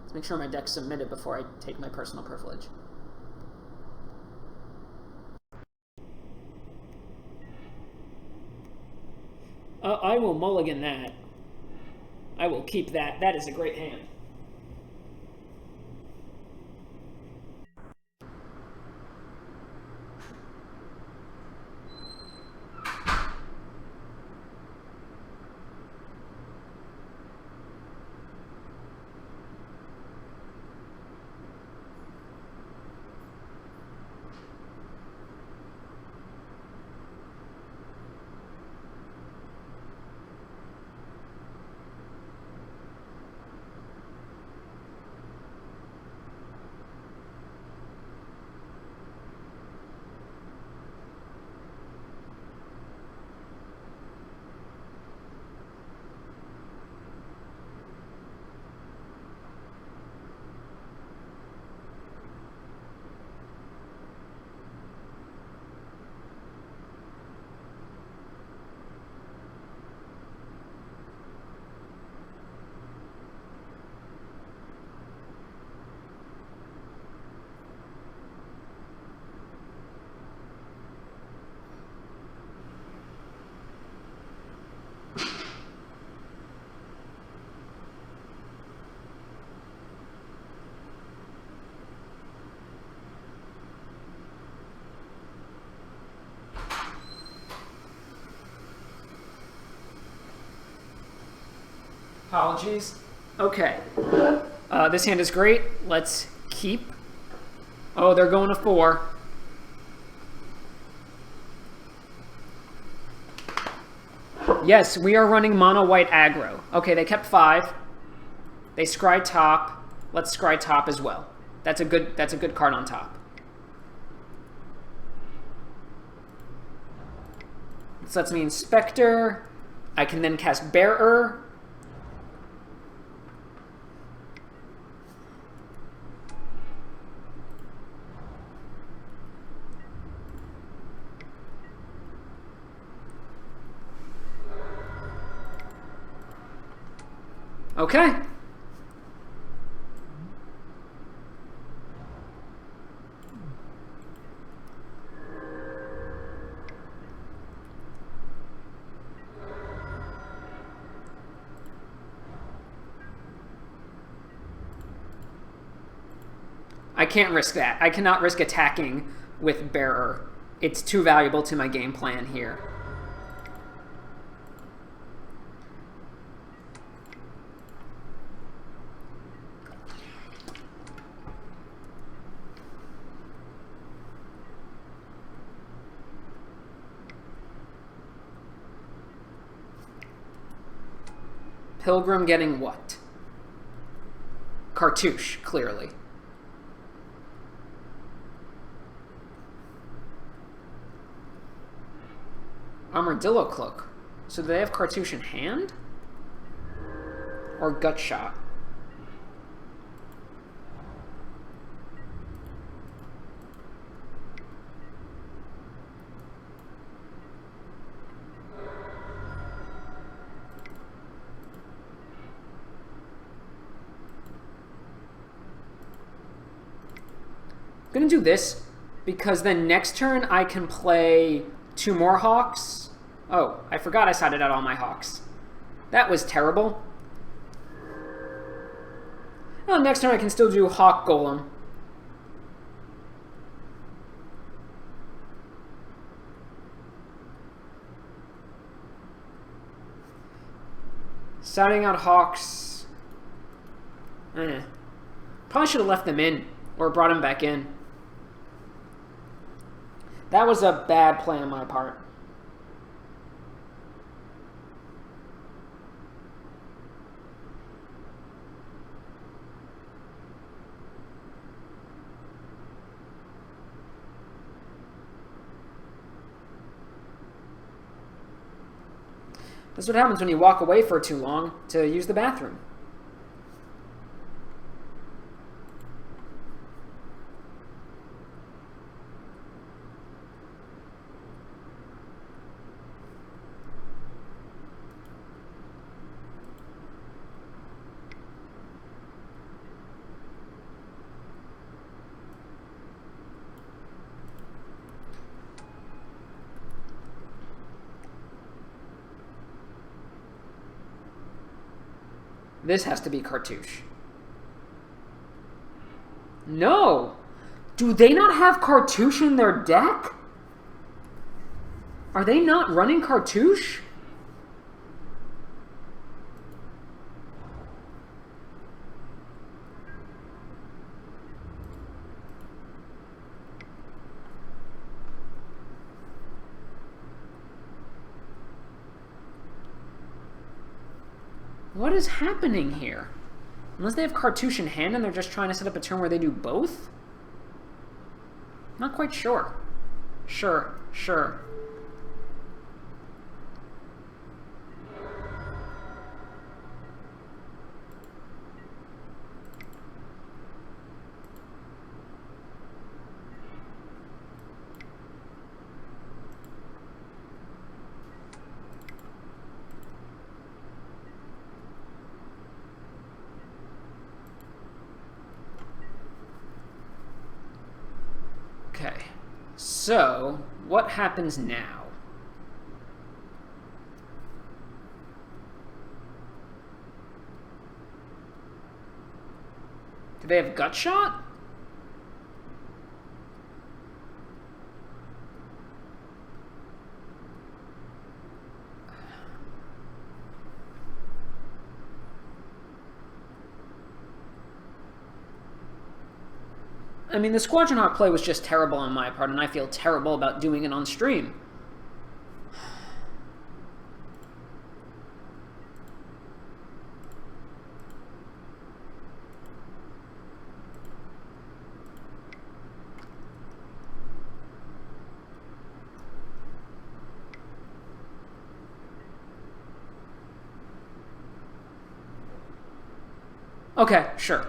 Let's make sure my deck's submitted before I take my personal privilege. I will mulligan that. I will keep that. That is a great hand. Apologies. Okay. This hand is great. Let's keep. Oh, they're going to 4. Yes, we are running mono white aggro. Okay, they kept 5. They scry top. Let's scry top as well. That's a good card on top. This lets me Inspector. I can then cast Bearer. Okay. I can't risk that. I cannot risk attacking with Bearer. It's too valuable to my game plan here. Pilgrim getting what? Cartouche, clearly. Armadillo Cloak. So do they have Cartouche in hand? Or Gut Shot? I'm gonna do this because then next turn I can play 2 more Hawks. Oh, I forgot I sided out all my Hawks. That was terrible. Well, next turn I can still do Hawk Golem. Siding out Hawks. Probably should have left them in or brought them back in. That was a bad play on my part. That's what happens when you walk away for too long to use the bathroom. This has to be Cartouche. No! Do they not have Cartouche in their deck? Are they not running Cartouche? What is happening here? Unless they have Cartouche in hand and they're just trying to set up a turn where they do both? Not quite sure. Sure. Okay, so what happens now? Do they have Gut Shot? I mean, the Squadron Hawk play was just terrible on my part, and I feel terrible about doing it on stream. Okay, sure.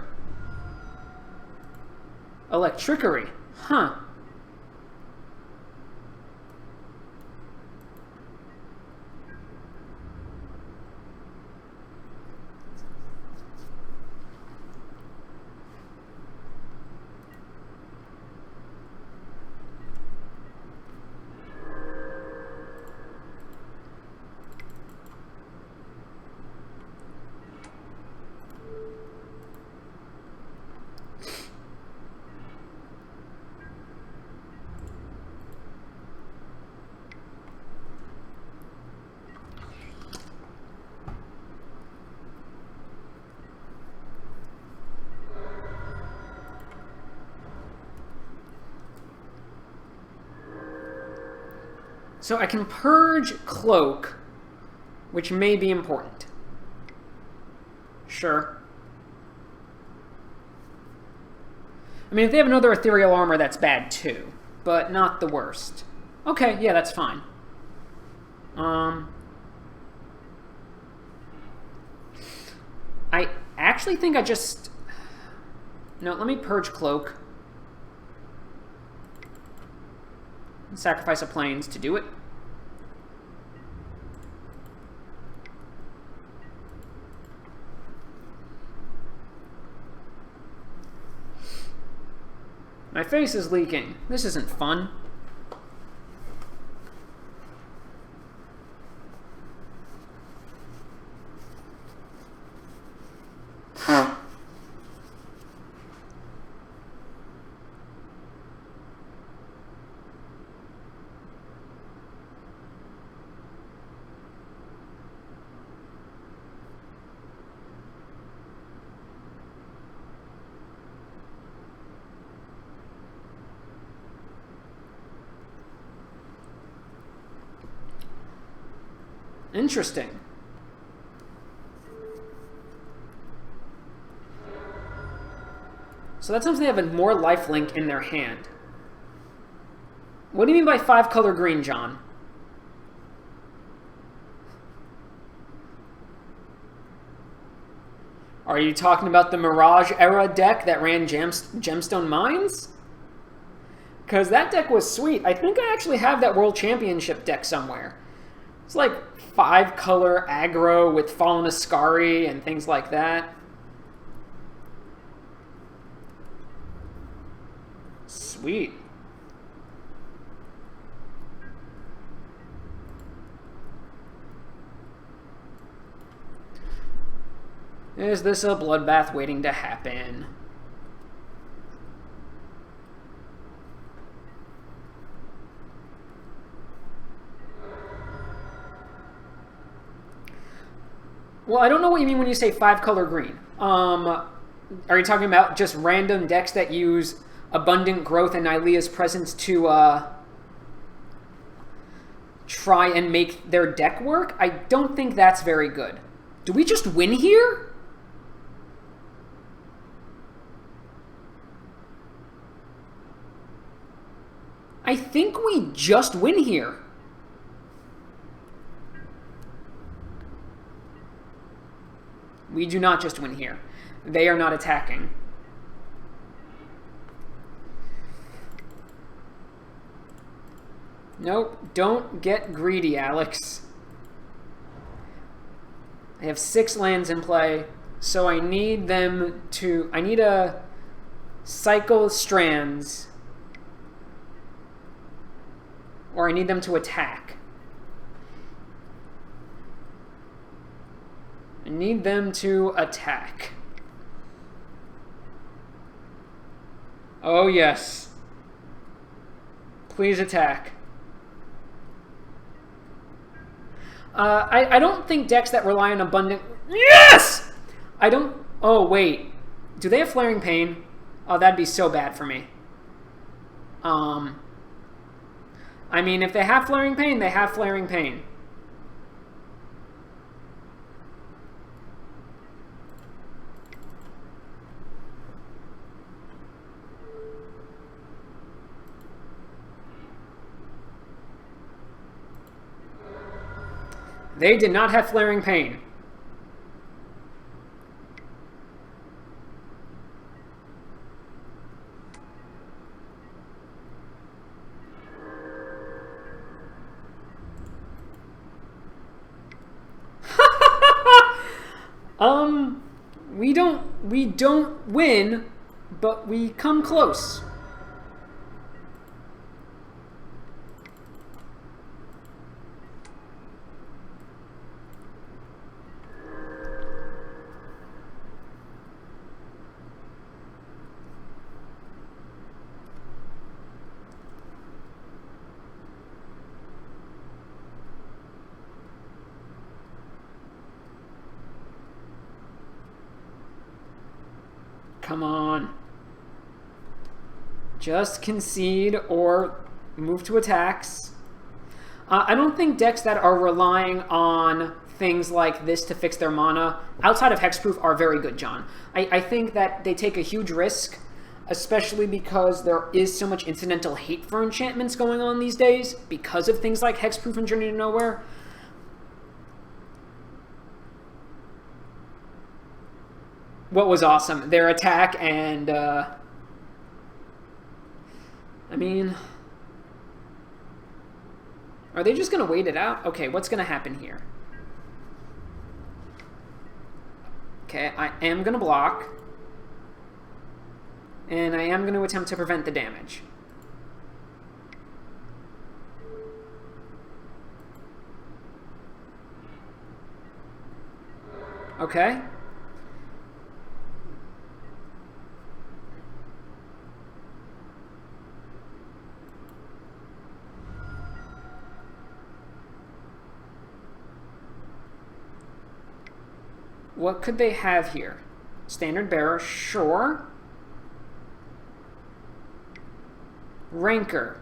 Electrickery. Huh. So I can purge Cloak, which may be important. Sure. I mean, if they have another ethereal armor, that's bad too, but not the worst. Okay, yeah, that's fine. I actually think I just... No, let me purge Cloak. Sacrifice a Plains to do it. My face is leaking. This isn't fun. Interesting. So that means they have a more lifelink in their hand. What do you mean by 5-color green, John? Are you talking about the Mirage era deck that ran Gemstone Mines? Because that deck was sweet. I think I actually have that World Championship deck somewhere. It's like 5-color aggro with Fallen Ascari and things like that. Sweet. Is this a bloodbath waiting to happen? Well, I don't know what you mean when you say 5-color green. Are you talking about just random decks that use Abundant Growth and Nylea's Presence to try and make their deck work? I don't think that's very good. Do we just win here? I think we just win here. We do not just win here. They are not attacking. Nope, don't get greedy, Alex. I have 6 lands in play, so I need them to... I need a cycle Strands, or I need them to attack. I need them to attack. Oh, yes. Please attack. I don't think decks that rely on abundant... Yes! I don't... Oh, wait. Do they have Flaring Pain? Oh, that'd be so bad for me. I mean, if they have Flaring Pain, they have Flaring Pain. They did not have Flaring Pain. We don't win, but we come close. Come on. Just concede or move to attacks. I don't think decks that are relying on things like this to fix their mana, outside of Hexproof, are very good, John. I think that they take a huge risk, especially because there is so much incidental hate for enchantments going on these days because of things like Hexproof and Journey to Nowhere. What was awesome? Their attack and, I mean, are they just going to wait it out? Okay, what's going to happen here? Okay, I am going to block. And I am going to attempt to prevent the damage. Okay. What could they have here? Standard Bearer, sure. Rancor,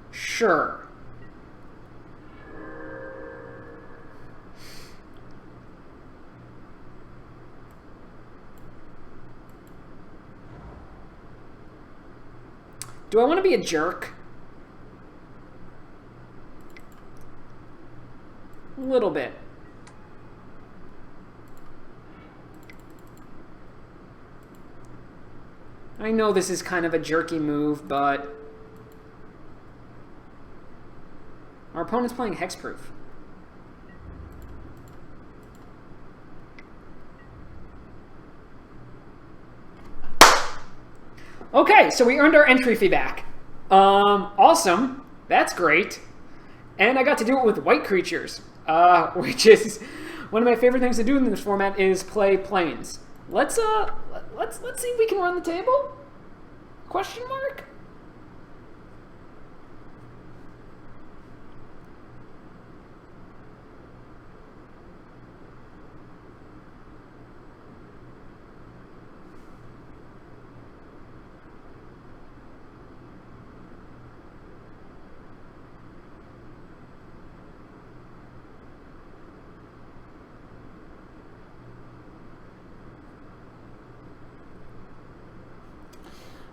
sure. Do I want to be a jerk? A little bit. I know this is kind of a jerky move, but our opponent's playing Hexproof. Okay, so we earned our entry fee back. Awesome. That's great. And I got to do it with white creatures, which is one of my favorite things to do in this format is play planes. Let's see if we can run the table? Question mark?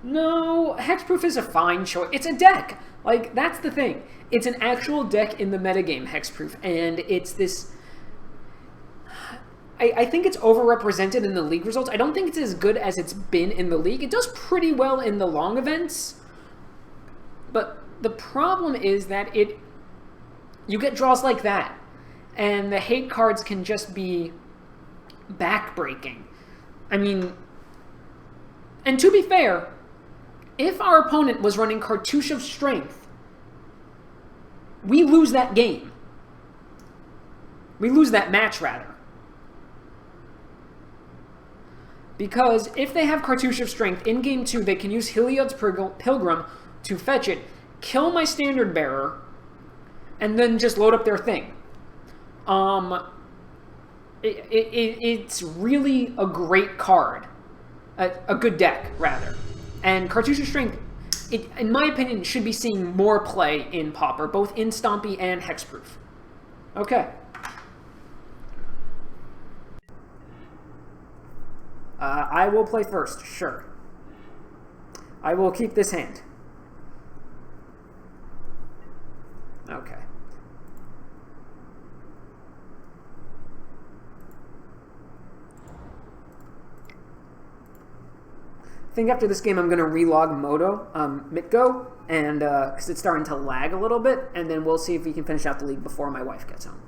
No, Hexproof is a fine choice. It's a deck. Like, that's the thing. It's an actual deck in the metagame, Hexproof, and it's this... I think it's overrepresented in the league results. I don't think it's as good as it's been in the league. It does pretty well in the long events, but the problem is that you get draws like that, and the hate cards can just be backbreaking. I mean, and to be fair, if our opponent was running Cartouche of Strength, we lose that game. We lose that match, rather. Because if they have Cartouche of Strength, in Game 2, they can use Heliod's Pilgrim to fetch it, kill my Standard Bearer, and then just load up their thing. It's really a great card. A good deck, rather. And Cartouche of Strength, in my opinion, should be seeing more play in Pauper, both in Stompy and Hexproof. Okay. I will play first, sure. I will keep this hand. Okay. I think after this game I'm going to relog Mitgo, and because it's starting to lag a little bit, and then we'll see if we can finish out the league before my wife gets home.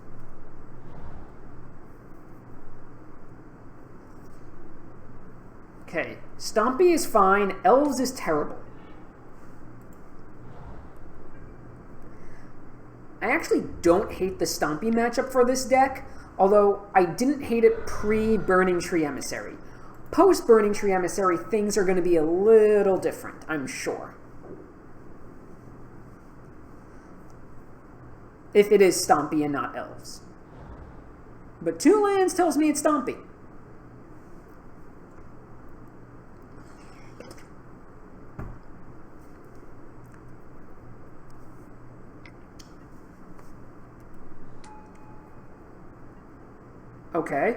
Okay, Stompy is fine, Elves is terrible. I actually don't hate the Stompy matchup for this deck, although I didn't hate it pre-Burning Tree Emissary. Post-Burning Tree Emissary, things are going to be a little different, I'm sure. If it is Stompy and not Elves. But 2 lands tells me it's Stompy. Okay.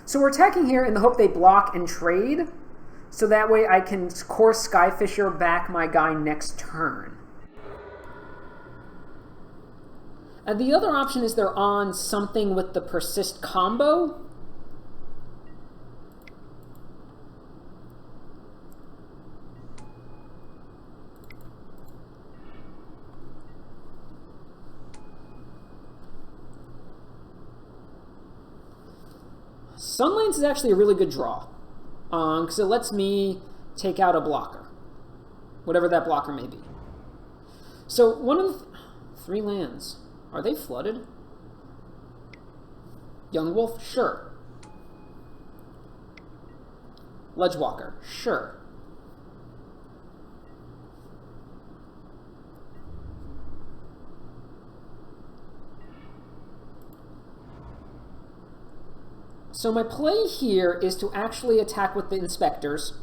So we're attacking here in the hope they block and trade, so that way I can course Skyfisher back my guy next turn. And the other option is they're on something with the Persist combo. Sunlands is actually a really good draw, because it lets me take out a blocker, whatever that blocker may be. So one of the 3 lands, are they flooded? Young Wolf, sure. Ledgewalker, sure. So my play here is to actually attack with the Inspectors,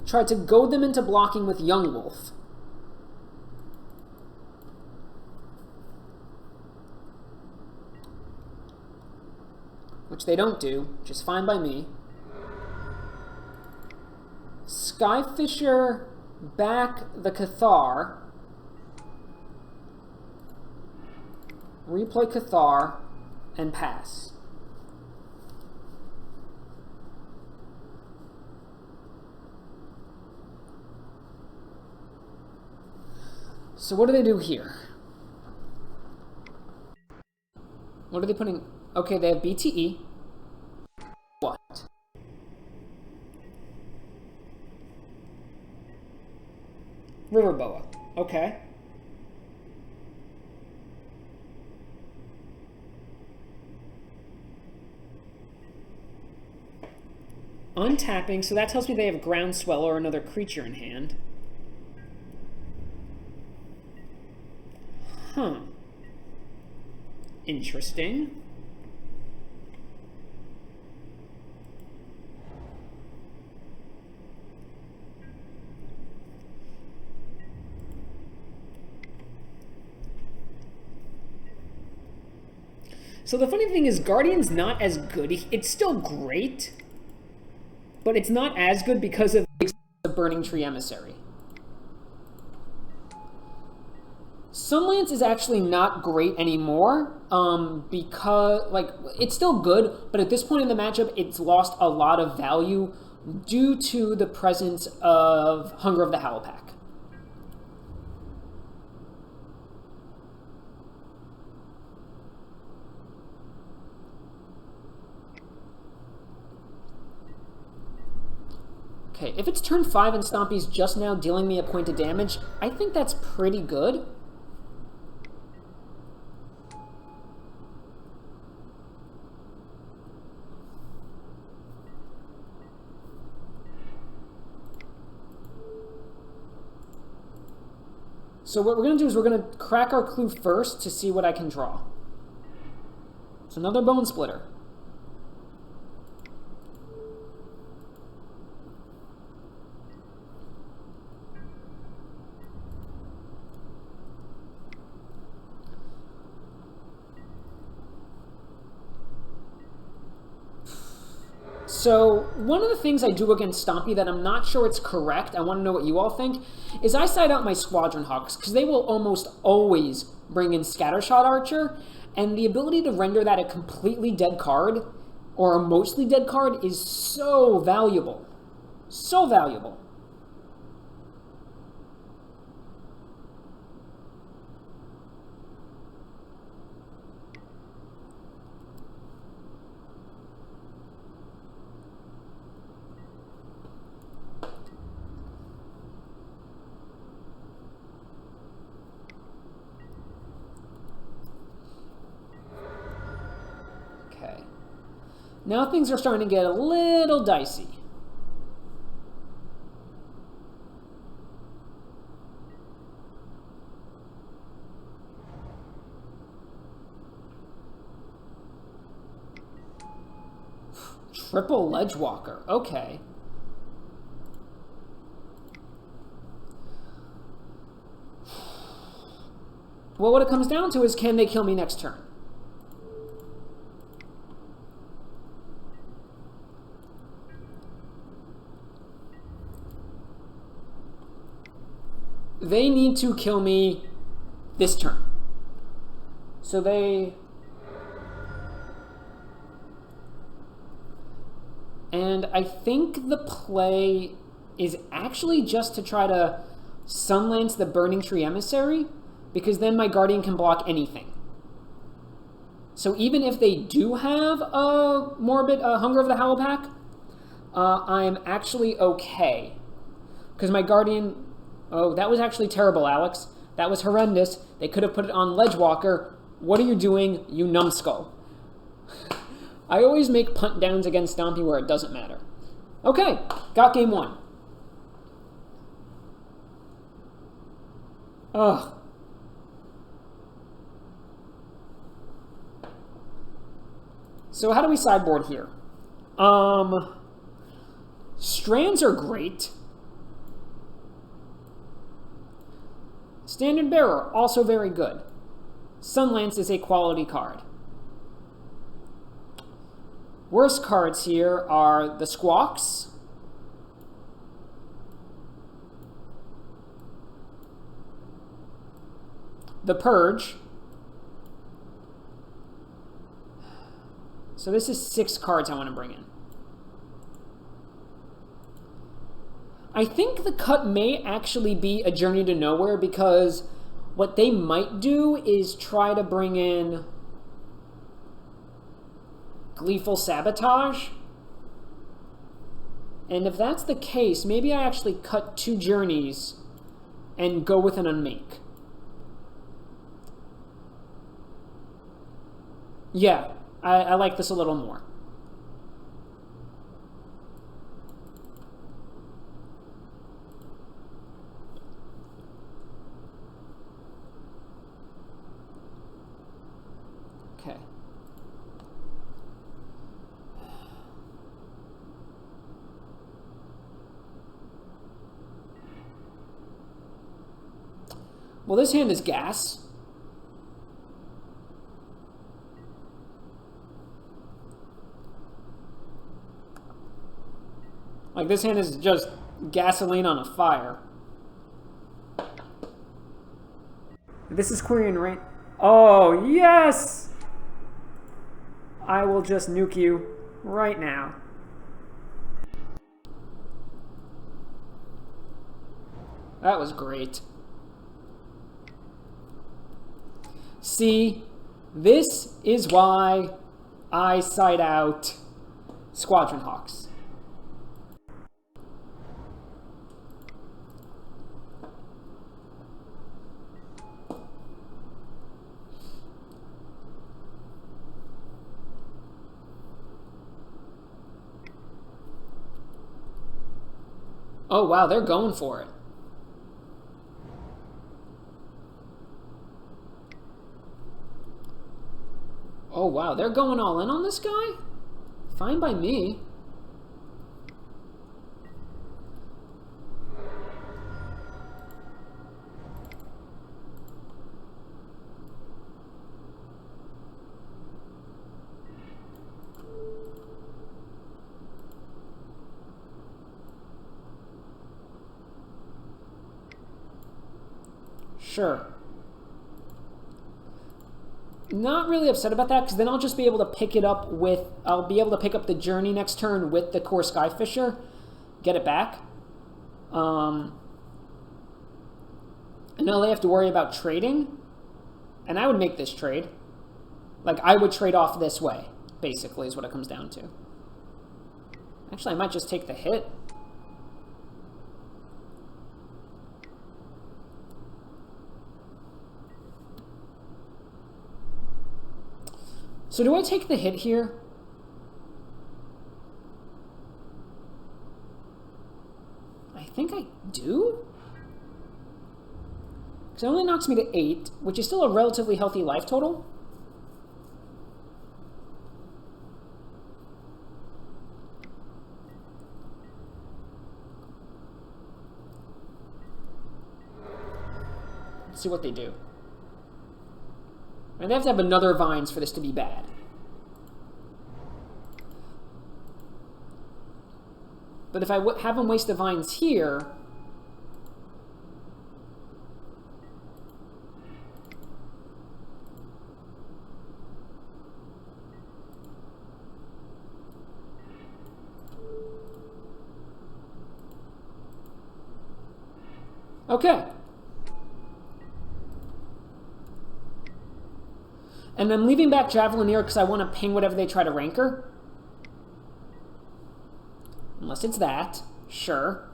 try to goad them into blocking with Young Wolf. Which they don't do, which is fine by me. Skyfisher back the Cathar. Replay Cathar and pass. So what do they do here? What are they putting? Okay, they have BTE. What? Riverboa. Okay. Untapping, so that tells me they have Groundswell or another creature in hand. Huh. Interesting. So the funny thing is, Guardian's not as good. It's still great, but it's not as good because of the Burning Tree Emissary. Sunlance is actually not great anymore, because, like, it's still good, but at this point in the matchup, it's lost a lot of value due to the presence of Hunger of the Howlpack. Okay, if it's turn 5 and Stompy's just now dealing me a point of damage, I think that's pretty good. So what we're going to do is we're going to crack our clue first to see what I can draw. So another Bone Splitter. So one of the things I do against Stompy that I'm not sure it's correct, I want to know what you all think, is I side out my Squadron Hawks, because they will almost always bring in Scattershot Archer, and the ability to render that a completely dead card, or a mostly dead card, is so valuable. So valuable. Now things are starting to get a little dicey. triple ledge walker. Okay. Well, what it comes down to is, can they kill me next turn? They need to kill me this turn. So they... And I think the play is actually just to try to Sunlance the Burning Tree Emissary, because then my Guardian can block anything. So even if they do have a Morbid Hunger of the Howlpack, I'm actually okay. Because my Guardian... Oh, that was actually terrible, Alex. That was horrendous. They could have put it on Ledgewalker. What are you doing, you numbskull? I always make punt downs against Stompy where it doesn't matter. Okay, got game one. Ugh. So how do we sideboard here? Strands are great. Standard Bearer, also very good. Sunlance is a quality card. Worst cards here are the Squawks, the Purge. So this is 6 cards I want to bring in. I think the cut may actually be a Journey to Nowhere, because what they might do is try to bring in Gleeful Sabotage. And if that's the case, maybe I actually cut 2 journeys and go with an Unmake. Yeah, I like this a little more. Okay. Well, this hand is gas. Like, this hand is just gasoline on a fire. This is Quirion, right? Oh, yes! I will just nuke you right now. That was great. See, this is why I side out Squadron Hawks. Oh, wow, they're going for it. Oh, wow, they're going all in on this guy? Fine by me. Sure. Not really upset about that, because then I'll just be able to pick it up with... I'll be able to pick up the Journey next turn with the Core Skyfisher, get it back. And now they have to worry about trading, and I would make this trade. Like, I would trade off this way, basically, is what it comes down to. Actually, I might just take the hit. So do I take the hit here? I think I do? Because it only knocks me to 8, which is still a relatively healthy life total. see what they do. And they have to have another Vines for this to be bad. But if I have them waste the Vines here... Okay. And I'm leaving back Javelineer because I want to ping whatever they try to Rancor. Unless it's that. Sure.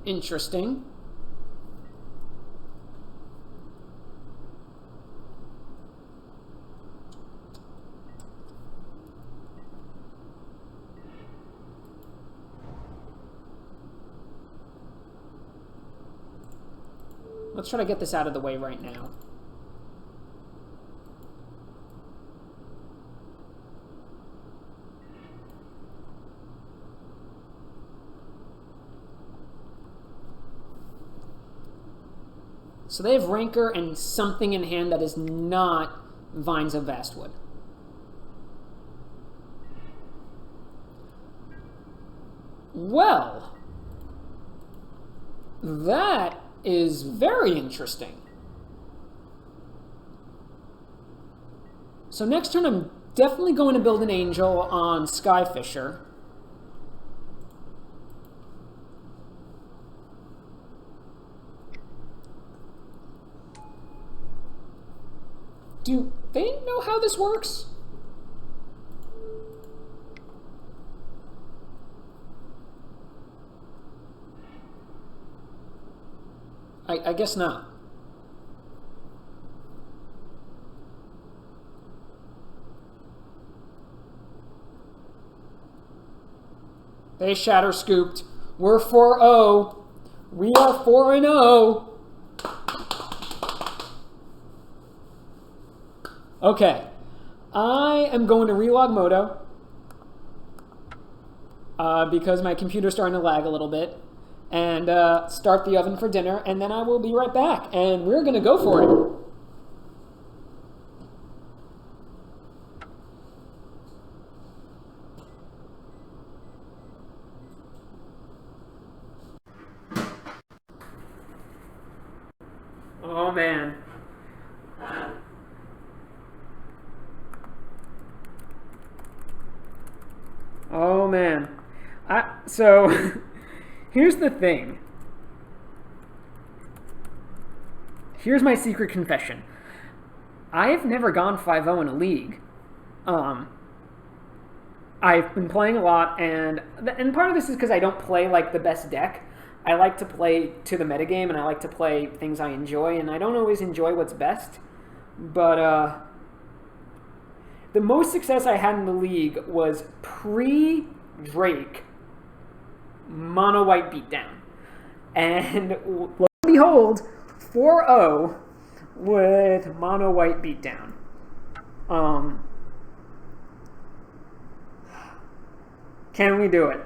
Interesting. Let's try to get this out of the way right now. So they have Rancor and something in hand that is not Vines of Vastwood. Well, that is very interesting. So next turn I'm definitely going to build an Angel on Skyfisher. Do they know how this works? I guess not. They shatter scooped. We're 4-0. We are 4-0. Okay. I am going to relog Moto because my computer's starting to lag a little bit. And start the oven for dinner, and then I will be right back. And we're going to go for it. Oh, man. Oh, man. So... Here's the thing. Here's my secret confession. I've never gone 5-0 in a league. I've been playing a lot, and part of this is because I don't play like the best deck. I like to play to the metagame, and I like to play things I enjoy, and I don't always enjoy what's best. But the most success I had in the league was pre-Drake mono white beatdown, and lo and behold, 4-0 with mono white beatdown. Can we do it?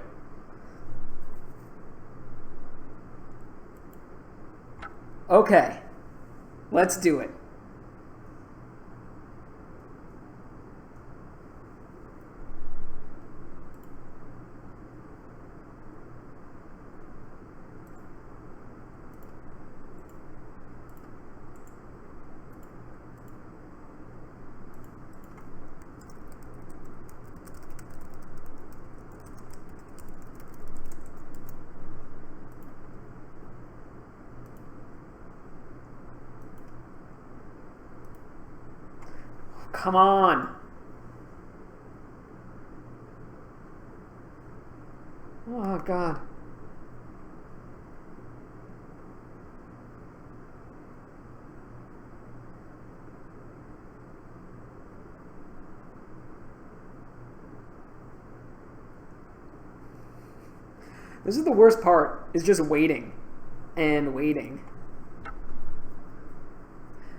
Okay, let's do it. Come on. Oh, God. This is the worst part, is just waiting and waiting.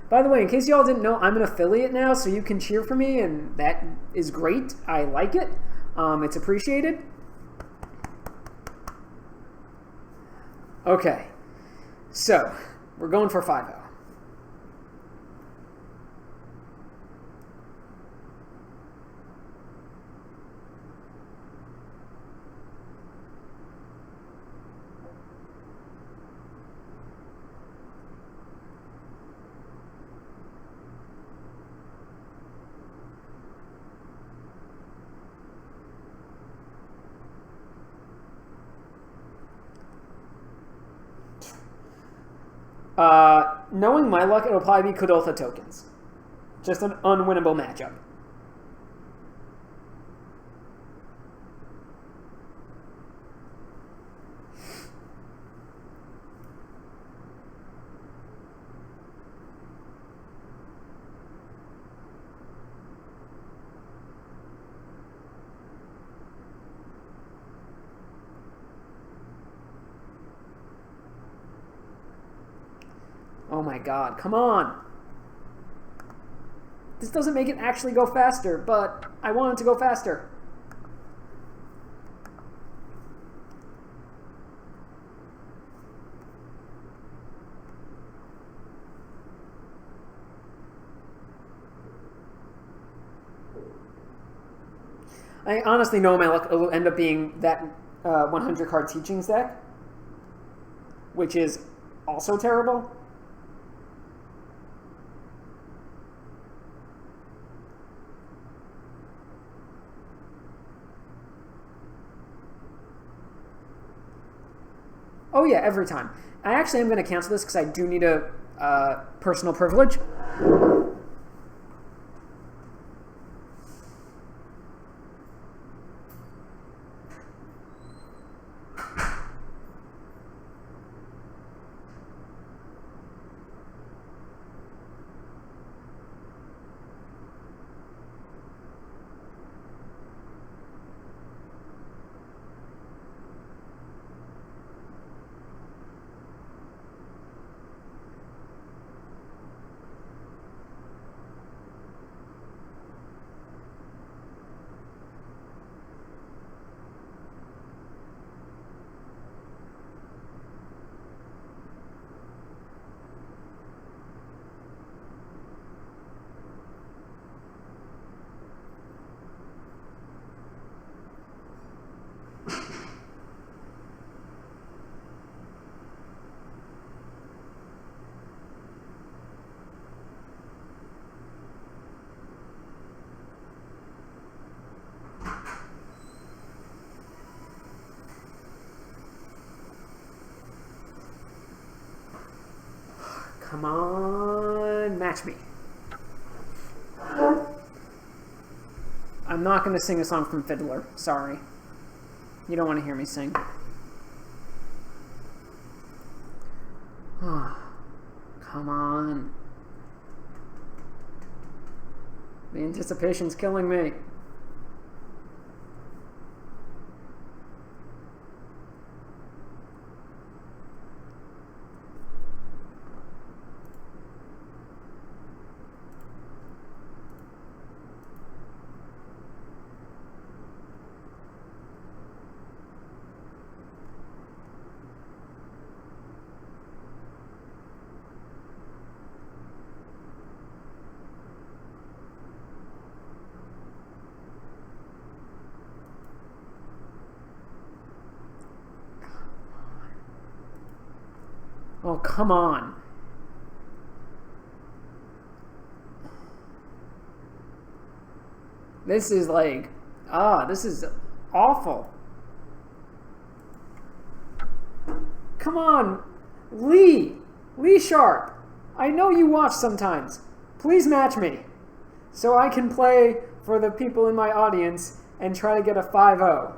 By the way, in case y'all didn't know, I'm an affiliate now, so you can cheer for me, and that is great. I like it. It's appreciated. Okay, so we're going for 5-0. Knowing my luck, it'll probably be Kudoltha tokens. Just an unwinnable matchup. Oh my god, come on! This doesn't make it actually go faster, but I want it to go faster. I honestly know my luck will end up being that 100 card teachings deck, which is also terrible. Oh yeah, every time. I actually am going to cancel this because I do need a personal privilege. Come on, match me. I'm not going to sing a song from Fiddler. Sorry. You don't want to hear me sing. Oh, come on. The anticipation's killing me. Oh, come on. This is like, this is awful. Come on, Lee Sharp. I know you watch sometimes. Please match me so I can play for the people in my audience and try to get a 5-0.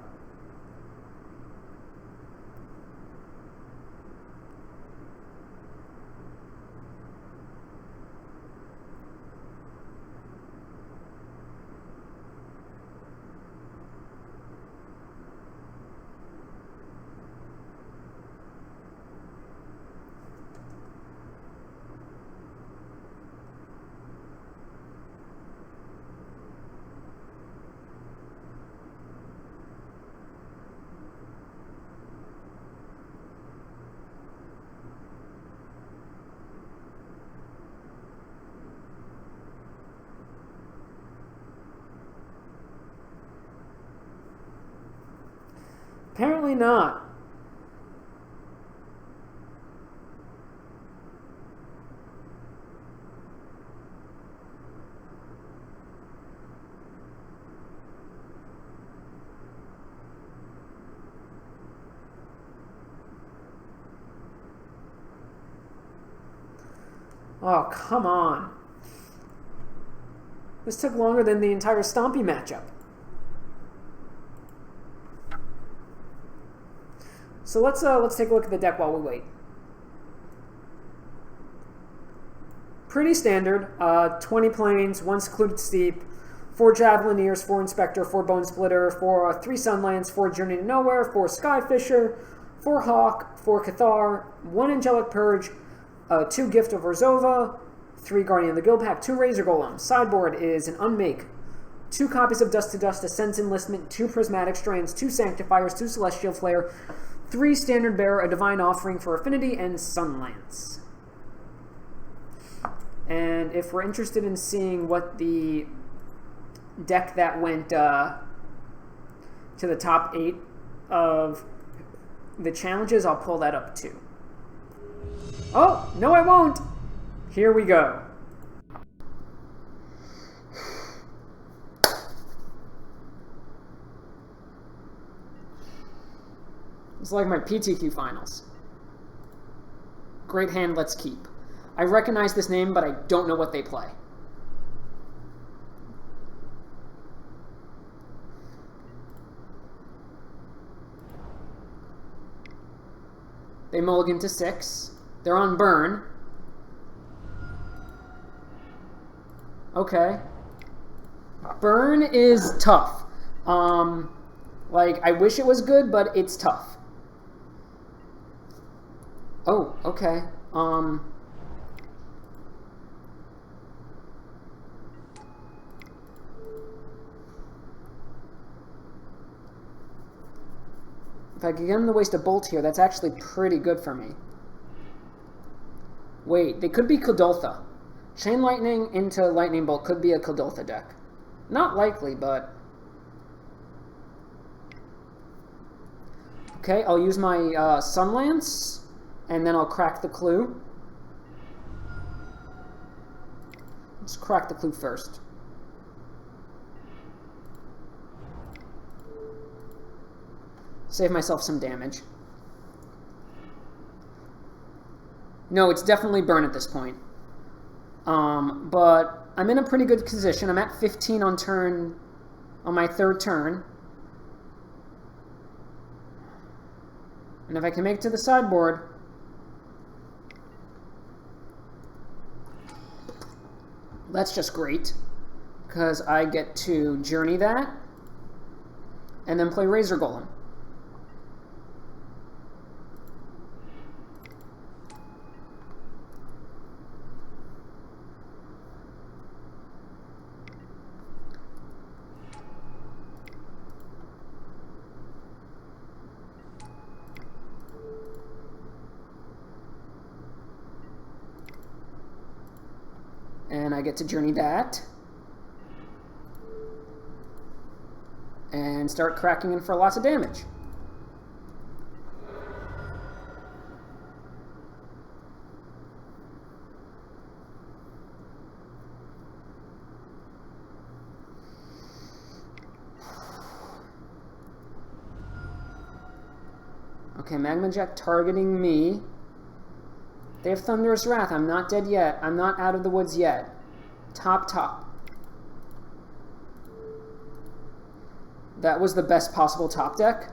Apparently not. Oh, come on. This took longer than the entire Stompy matchup. So let's take a look at the deck while we wait. Pretty standard. 20 planes, 1 secluded steep, 4 javelineers, 4 inspector, 4 bone splitter, 3 sunlands, 4 journey to nowhere, 4 skyfisher, 4 hawk, 4 cathar, 1 angelic purge, 2 gift of Orzova, 3 guardian of the guild pack, 2 razor golem. Sideboard is an unmake, 2 copies of dust to dust, a sense enlistment, 2 prismatic strands, 2 sanctifiers, 2 celestial flare, 3 standard bearer, a divine offering for affinity, and sunlance. And if we're interested in seeing what the deck that went to the top 8 of the challenges, I'll pull that up too. Oh, no I won't! Here we go. It's like my PTQ finals. Great hand, let's keep. I recognize this name, but I don't know what they play. They mulligan to 6. They're on burn. Okay. Burn is tough. Like, I wish it was good, but it's tough. Oh, okay. If I could get him to waste a bolt here, that's actually pretty good for me. Wait, they could be Kudoltha. Chain Lightning into Lightning Bolt could be a Kudoltha deck. Not likely, but... Okay, I'll use my Sunlance, and then I'll crack the clue. Let's crack the clue first. Save myself some damage. No, it's definitely burn at this point. But I'm in a pretty good position. I'm at 15 on my 3rd turn. And if I can make it to the sideboard, that's just great, because I get to journey that, and then play Razor Golem. And I get to journey that. And start cracking in for lots of damage. Okay, Magma Jack targeting me. They have Thunderous Wrath. I'm not dead yet. I'm not out of the woods yet. Top. That was the best possible top deck.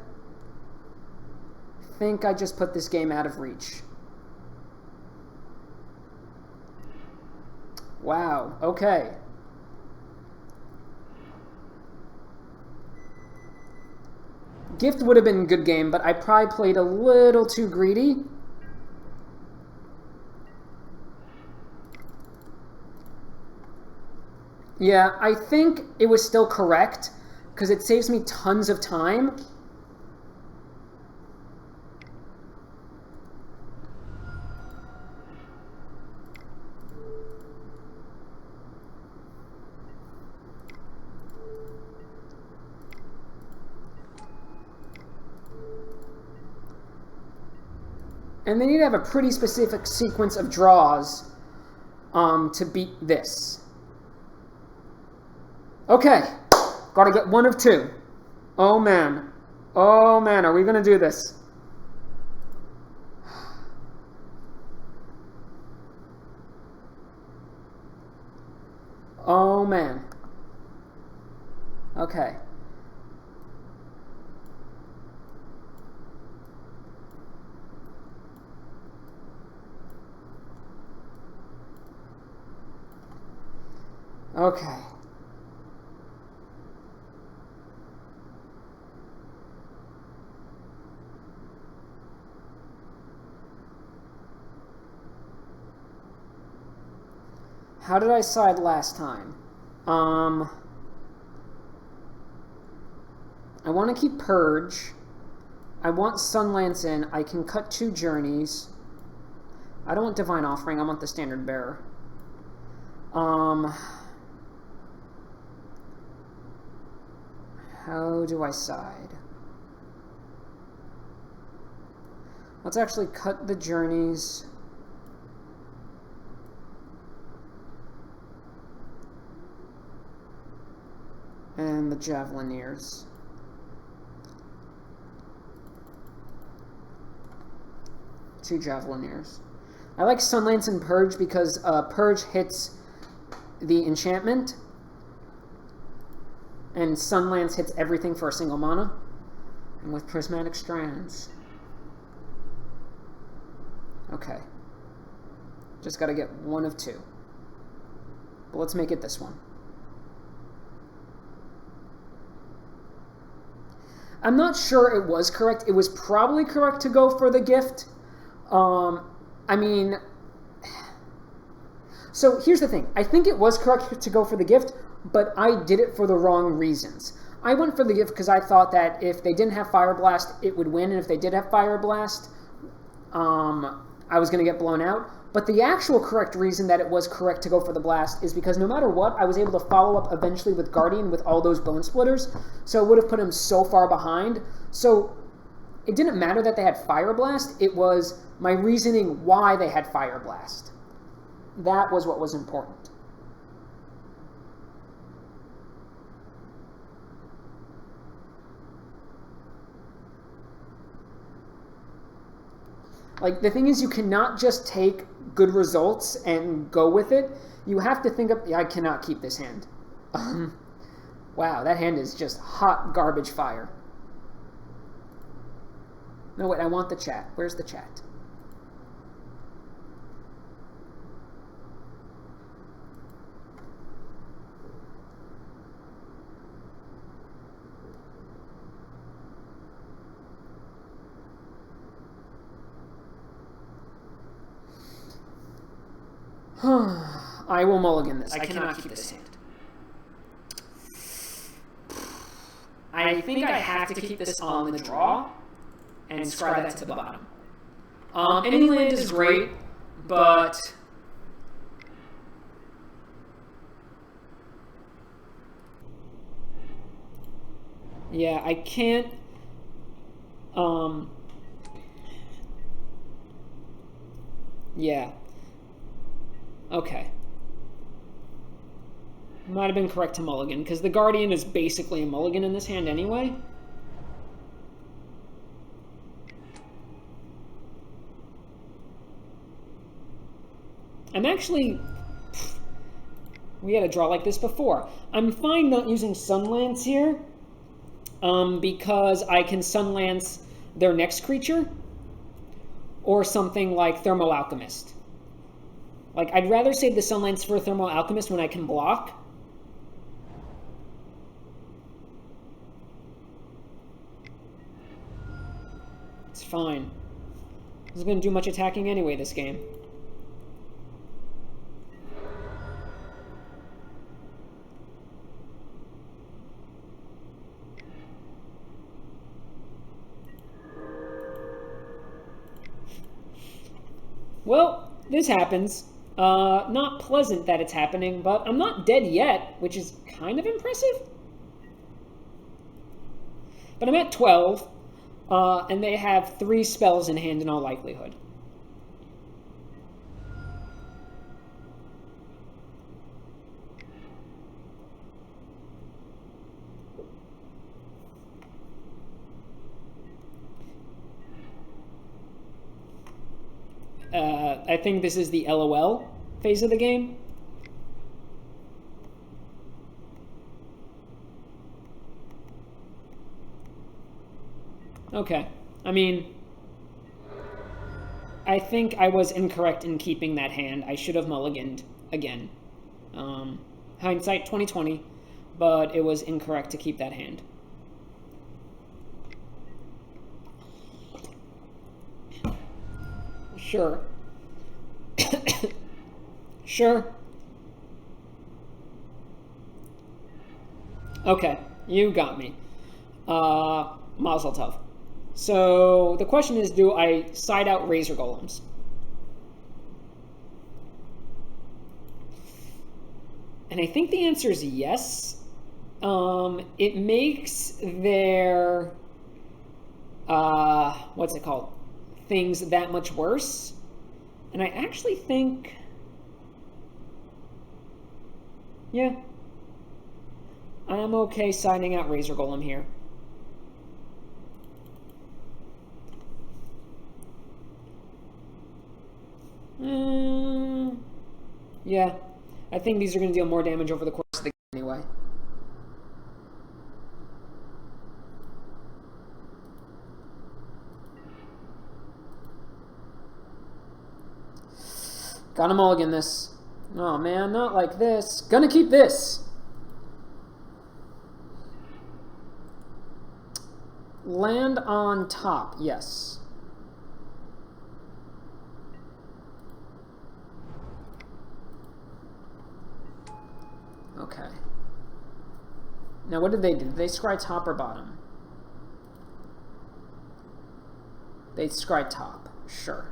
I think I just put this game out of reach. Wow, okay. Gift would have been a good game, but I probably played a little too greedy. Yeah, I think it was still correct, because it saves me tons of time. And they need to have a pretty specific sequence of draws to beat this. Okay, gotta get one of two. Oh man, are we gonna do this? Oh man. Okay. Okay. How did I side last time? I want to keep Purge. I want Sunlance in. I can cut 2 journeys. I don't want Divine Offering. I want the Standard Bearer. How do I side? Let's actually cut the journeys. And the Javelineers. Two Javelineers. I like Sunlance and Purge because Purge hits the enchantment, and Sunlance hits everything for a single mana. And with Prismatic Strands. Okay. Just gotta get one of 2. But let's make it this one. I'm not sure it was correct. It was probably correct to go for the gift. I mean, so here's the thing. I think it was correct to go for the gift, but I did it for the wrong reasons. I went for the gift because I thought that if they didn't have Fire Blast, it would win, and if they did have Fire Blast, I was going to get blown out. But the actual correct reason that it was correct to go for the Blast is because no matter what, I was able to follow up eventually with Guardian with all those Bone Splitters, so it would have put him so far behind. So it didn't matter that they had Fire Blast, it was my reasoning why they had Fire Blast. That was what was important. Like, the thing is, you cannot just take good results and go with it. You have to think of... Yeah, I cannot keep this hand. Wow, that hand is just hot garbage fire. No, wait, I want the chat. Where's the chat? I will mulligan this. I cannot keep this hand. I think I have to keep this on the draw and scry that to the bottom. Any land is great, but... yeah, I can't... yeah. Okay. Might have been correct to mulligan, because the Guardian is basically a mulligan in this hand anyway. I'm actually... we had a draw like this before. I'm fine not using Sunlance here, because I can Sunlance their next creature, or something like Thermo Alchemist. Like, I'd rather save the Sunlance for Thermo Alchemist when I can block. It's fine. I was going to do much attacking anyway this game. Well, this happens. Not pleasant that it's happening, but I'm not dead yet, which is kind of impressive. But I'm at 12, and they have 3 spells in hand in all likelihood. I think this is the LOL phase of the game. Okay. I mean, I think I was incorrect in keeping that hand. I should have mulliganed again. Hindsight 2020, but it was incorrect to keep that hand. Sure. Sure. Okay, you got me. Mazel tov. So the question is, do I side out Razor Golems? And I think the answer is yes. It makes their, what's it called? Things that much worse. And I actually think, yeah, I'm okay siding out Razor Golem here. Yeah, I think these are going to deal more damage over the course of the game anyway. Gotta mulligan this. Oh man, not like this. Gonna keep this. Land on top, yes. Okay. Now what did they do? Did they scry top or bottom? They scry top, sure.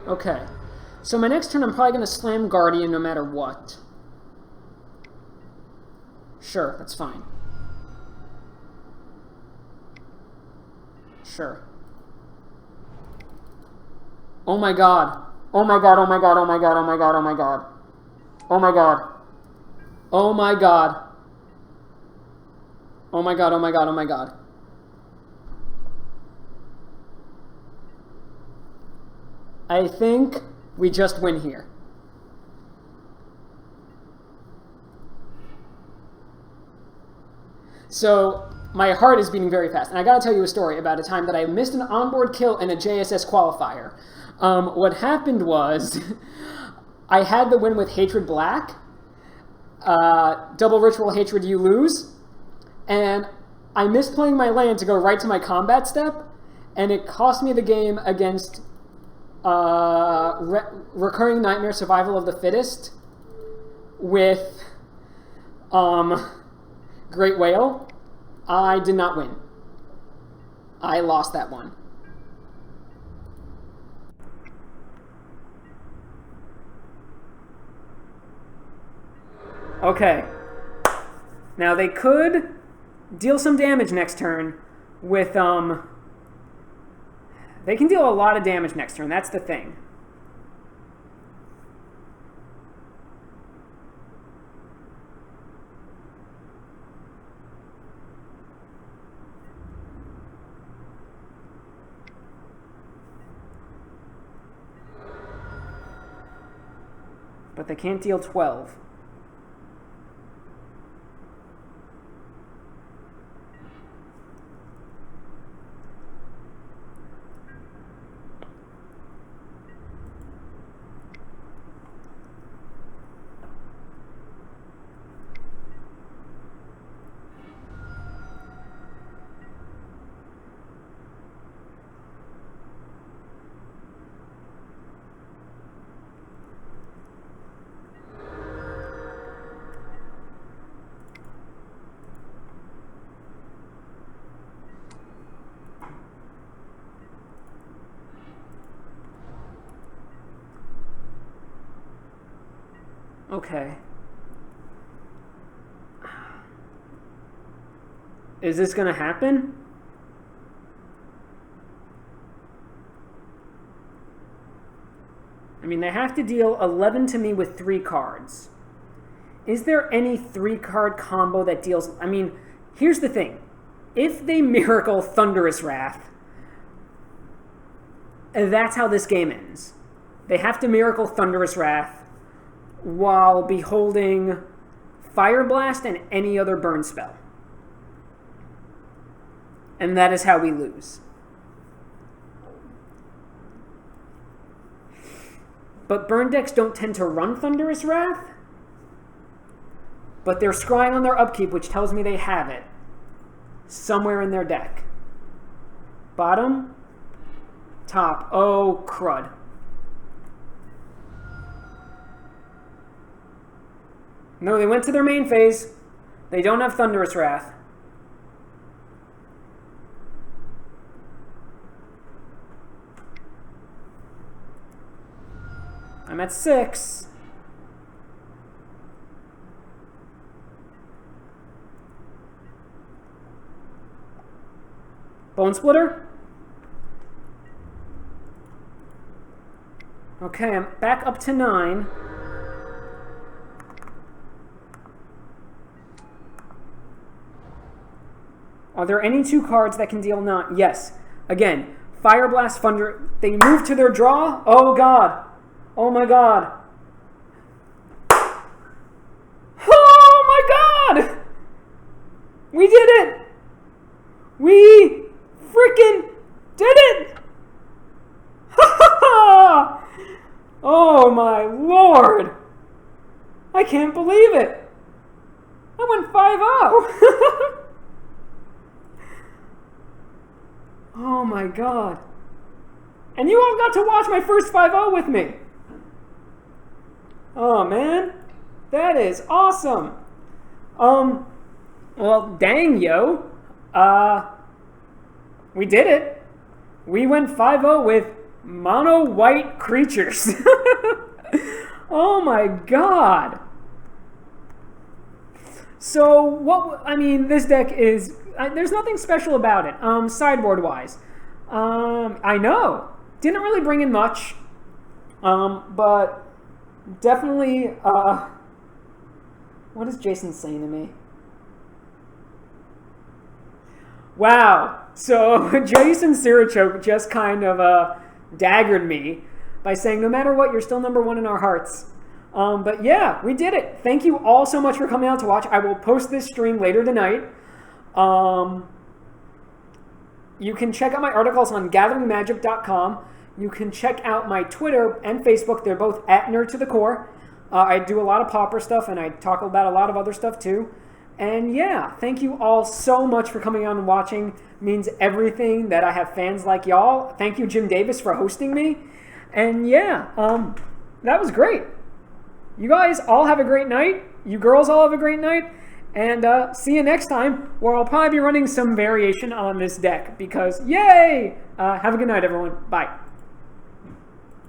Okay, so my next turn I'm probably going to slam Guardian no matter what. Sure, that's fine. Sure. Oh my god. Oh my god, oh my god, oh my god, oh my god, oh my god. Oh my god. Oh my god. Oh my god, oh my god, oh my god. I think we just win here. So my heart is beating very fast. And I gotta tell you a story about a time that I missed an onboard kill in a JSS qualifier. What happened was I had the win with Hatred Black. Double Ritual Hatred, you lose. And I missed playing my land to go right to my combat step. And it cost me the game against Recurring Nightmare Survival of the Fittest with Great Whale. I did not win. I lost that one. Okay. Now they could deal some damage next turn with they can deal a lot of damage next turn, that's the thing. But they can't deal 12. Okay. Is this going to happen? I mean, they have to deal 11 to me with 3 cards. Is there any 3-card combo that deals... I mean, here's the thing. If they miracle Thunderous Wrath, that's how this game ends. They have to miracle Thunderous Wrath while beholding Fire Blast and any other burn spell. And that is how we lose. But burn decks don't tend to run Thunderous Wrath. But they're scrying on their upkeep, which tells me they have it somewhere in their deck. Bottom, top. Oh, crud. No, they went to their main phase. They don't have Thunderous Wrath. I'm at 6. Bone Splitter? Okay, I'm back up to 9. Are there any 2 cards that can deal 9? Yes. Again, Fire Blast, Thunder. They move to their draw. Oh, God. Oh, my God. Oh, my God. We did it. We freaking did it. Oh, my Lord. I can't believe it. I went 5-0. Oh my God. And you all got to watch my first 5-0 with me. Oh man. That is awesome. Well, dang, yo. We did it. We went 5-0 with mono white creatures. Oh my God. So, this deck is... there's nothing special about it, sideboard-wise. I know. Didn't really bring in much. But definitely... what is Jason saying to me? Wow. So, Jason Sirichoke just kind of daggered me by saying, no matter what, you're still number 1 in our hearts. But yeah, we did it. Thank you all so much for coming out to watch. I will post this stream later tonight. You can check out my articles on gatheringmagic.com. You can check out my Twitter and Facebook. They're both at Nerd to the Core. I do a lot of Pauper stuff, and I talk about a lot of other stuff too. And yeah, thank you all so much for coming on and watching. It means everything that I have fans like y'all. Thank you, Jim Davis, for hosting me. And yeah, that was great. You guys all have a great night. You girls all have a great night. And see you next time, where I'll probably be running some variation on this deck. Because, yay! Have a good night, everyone. Bye.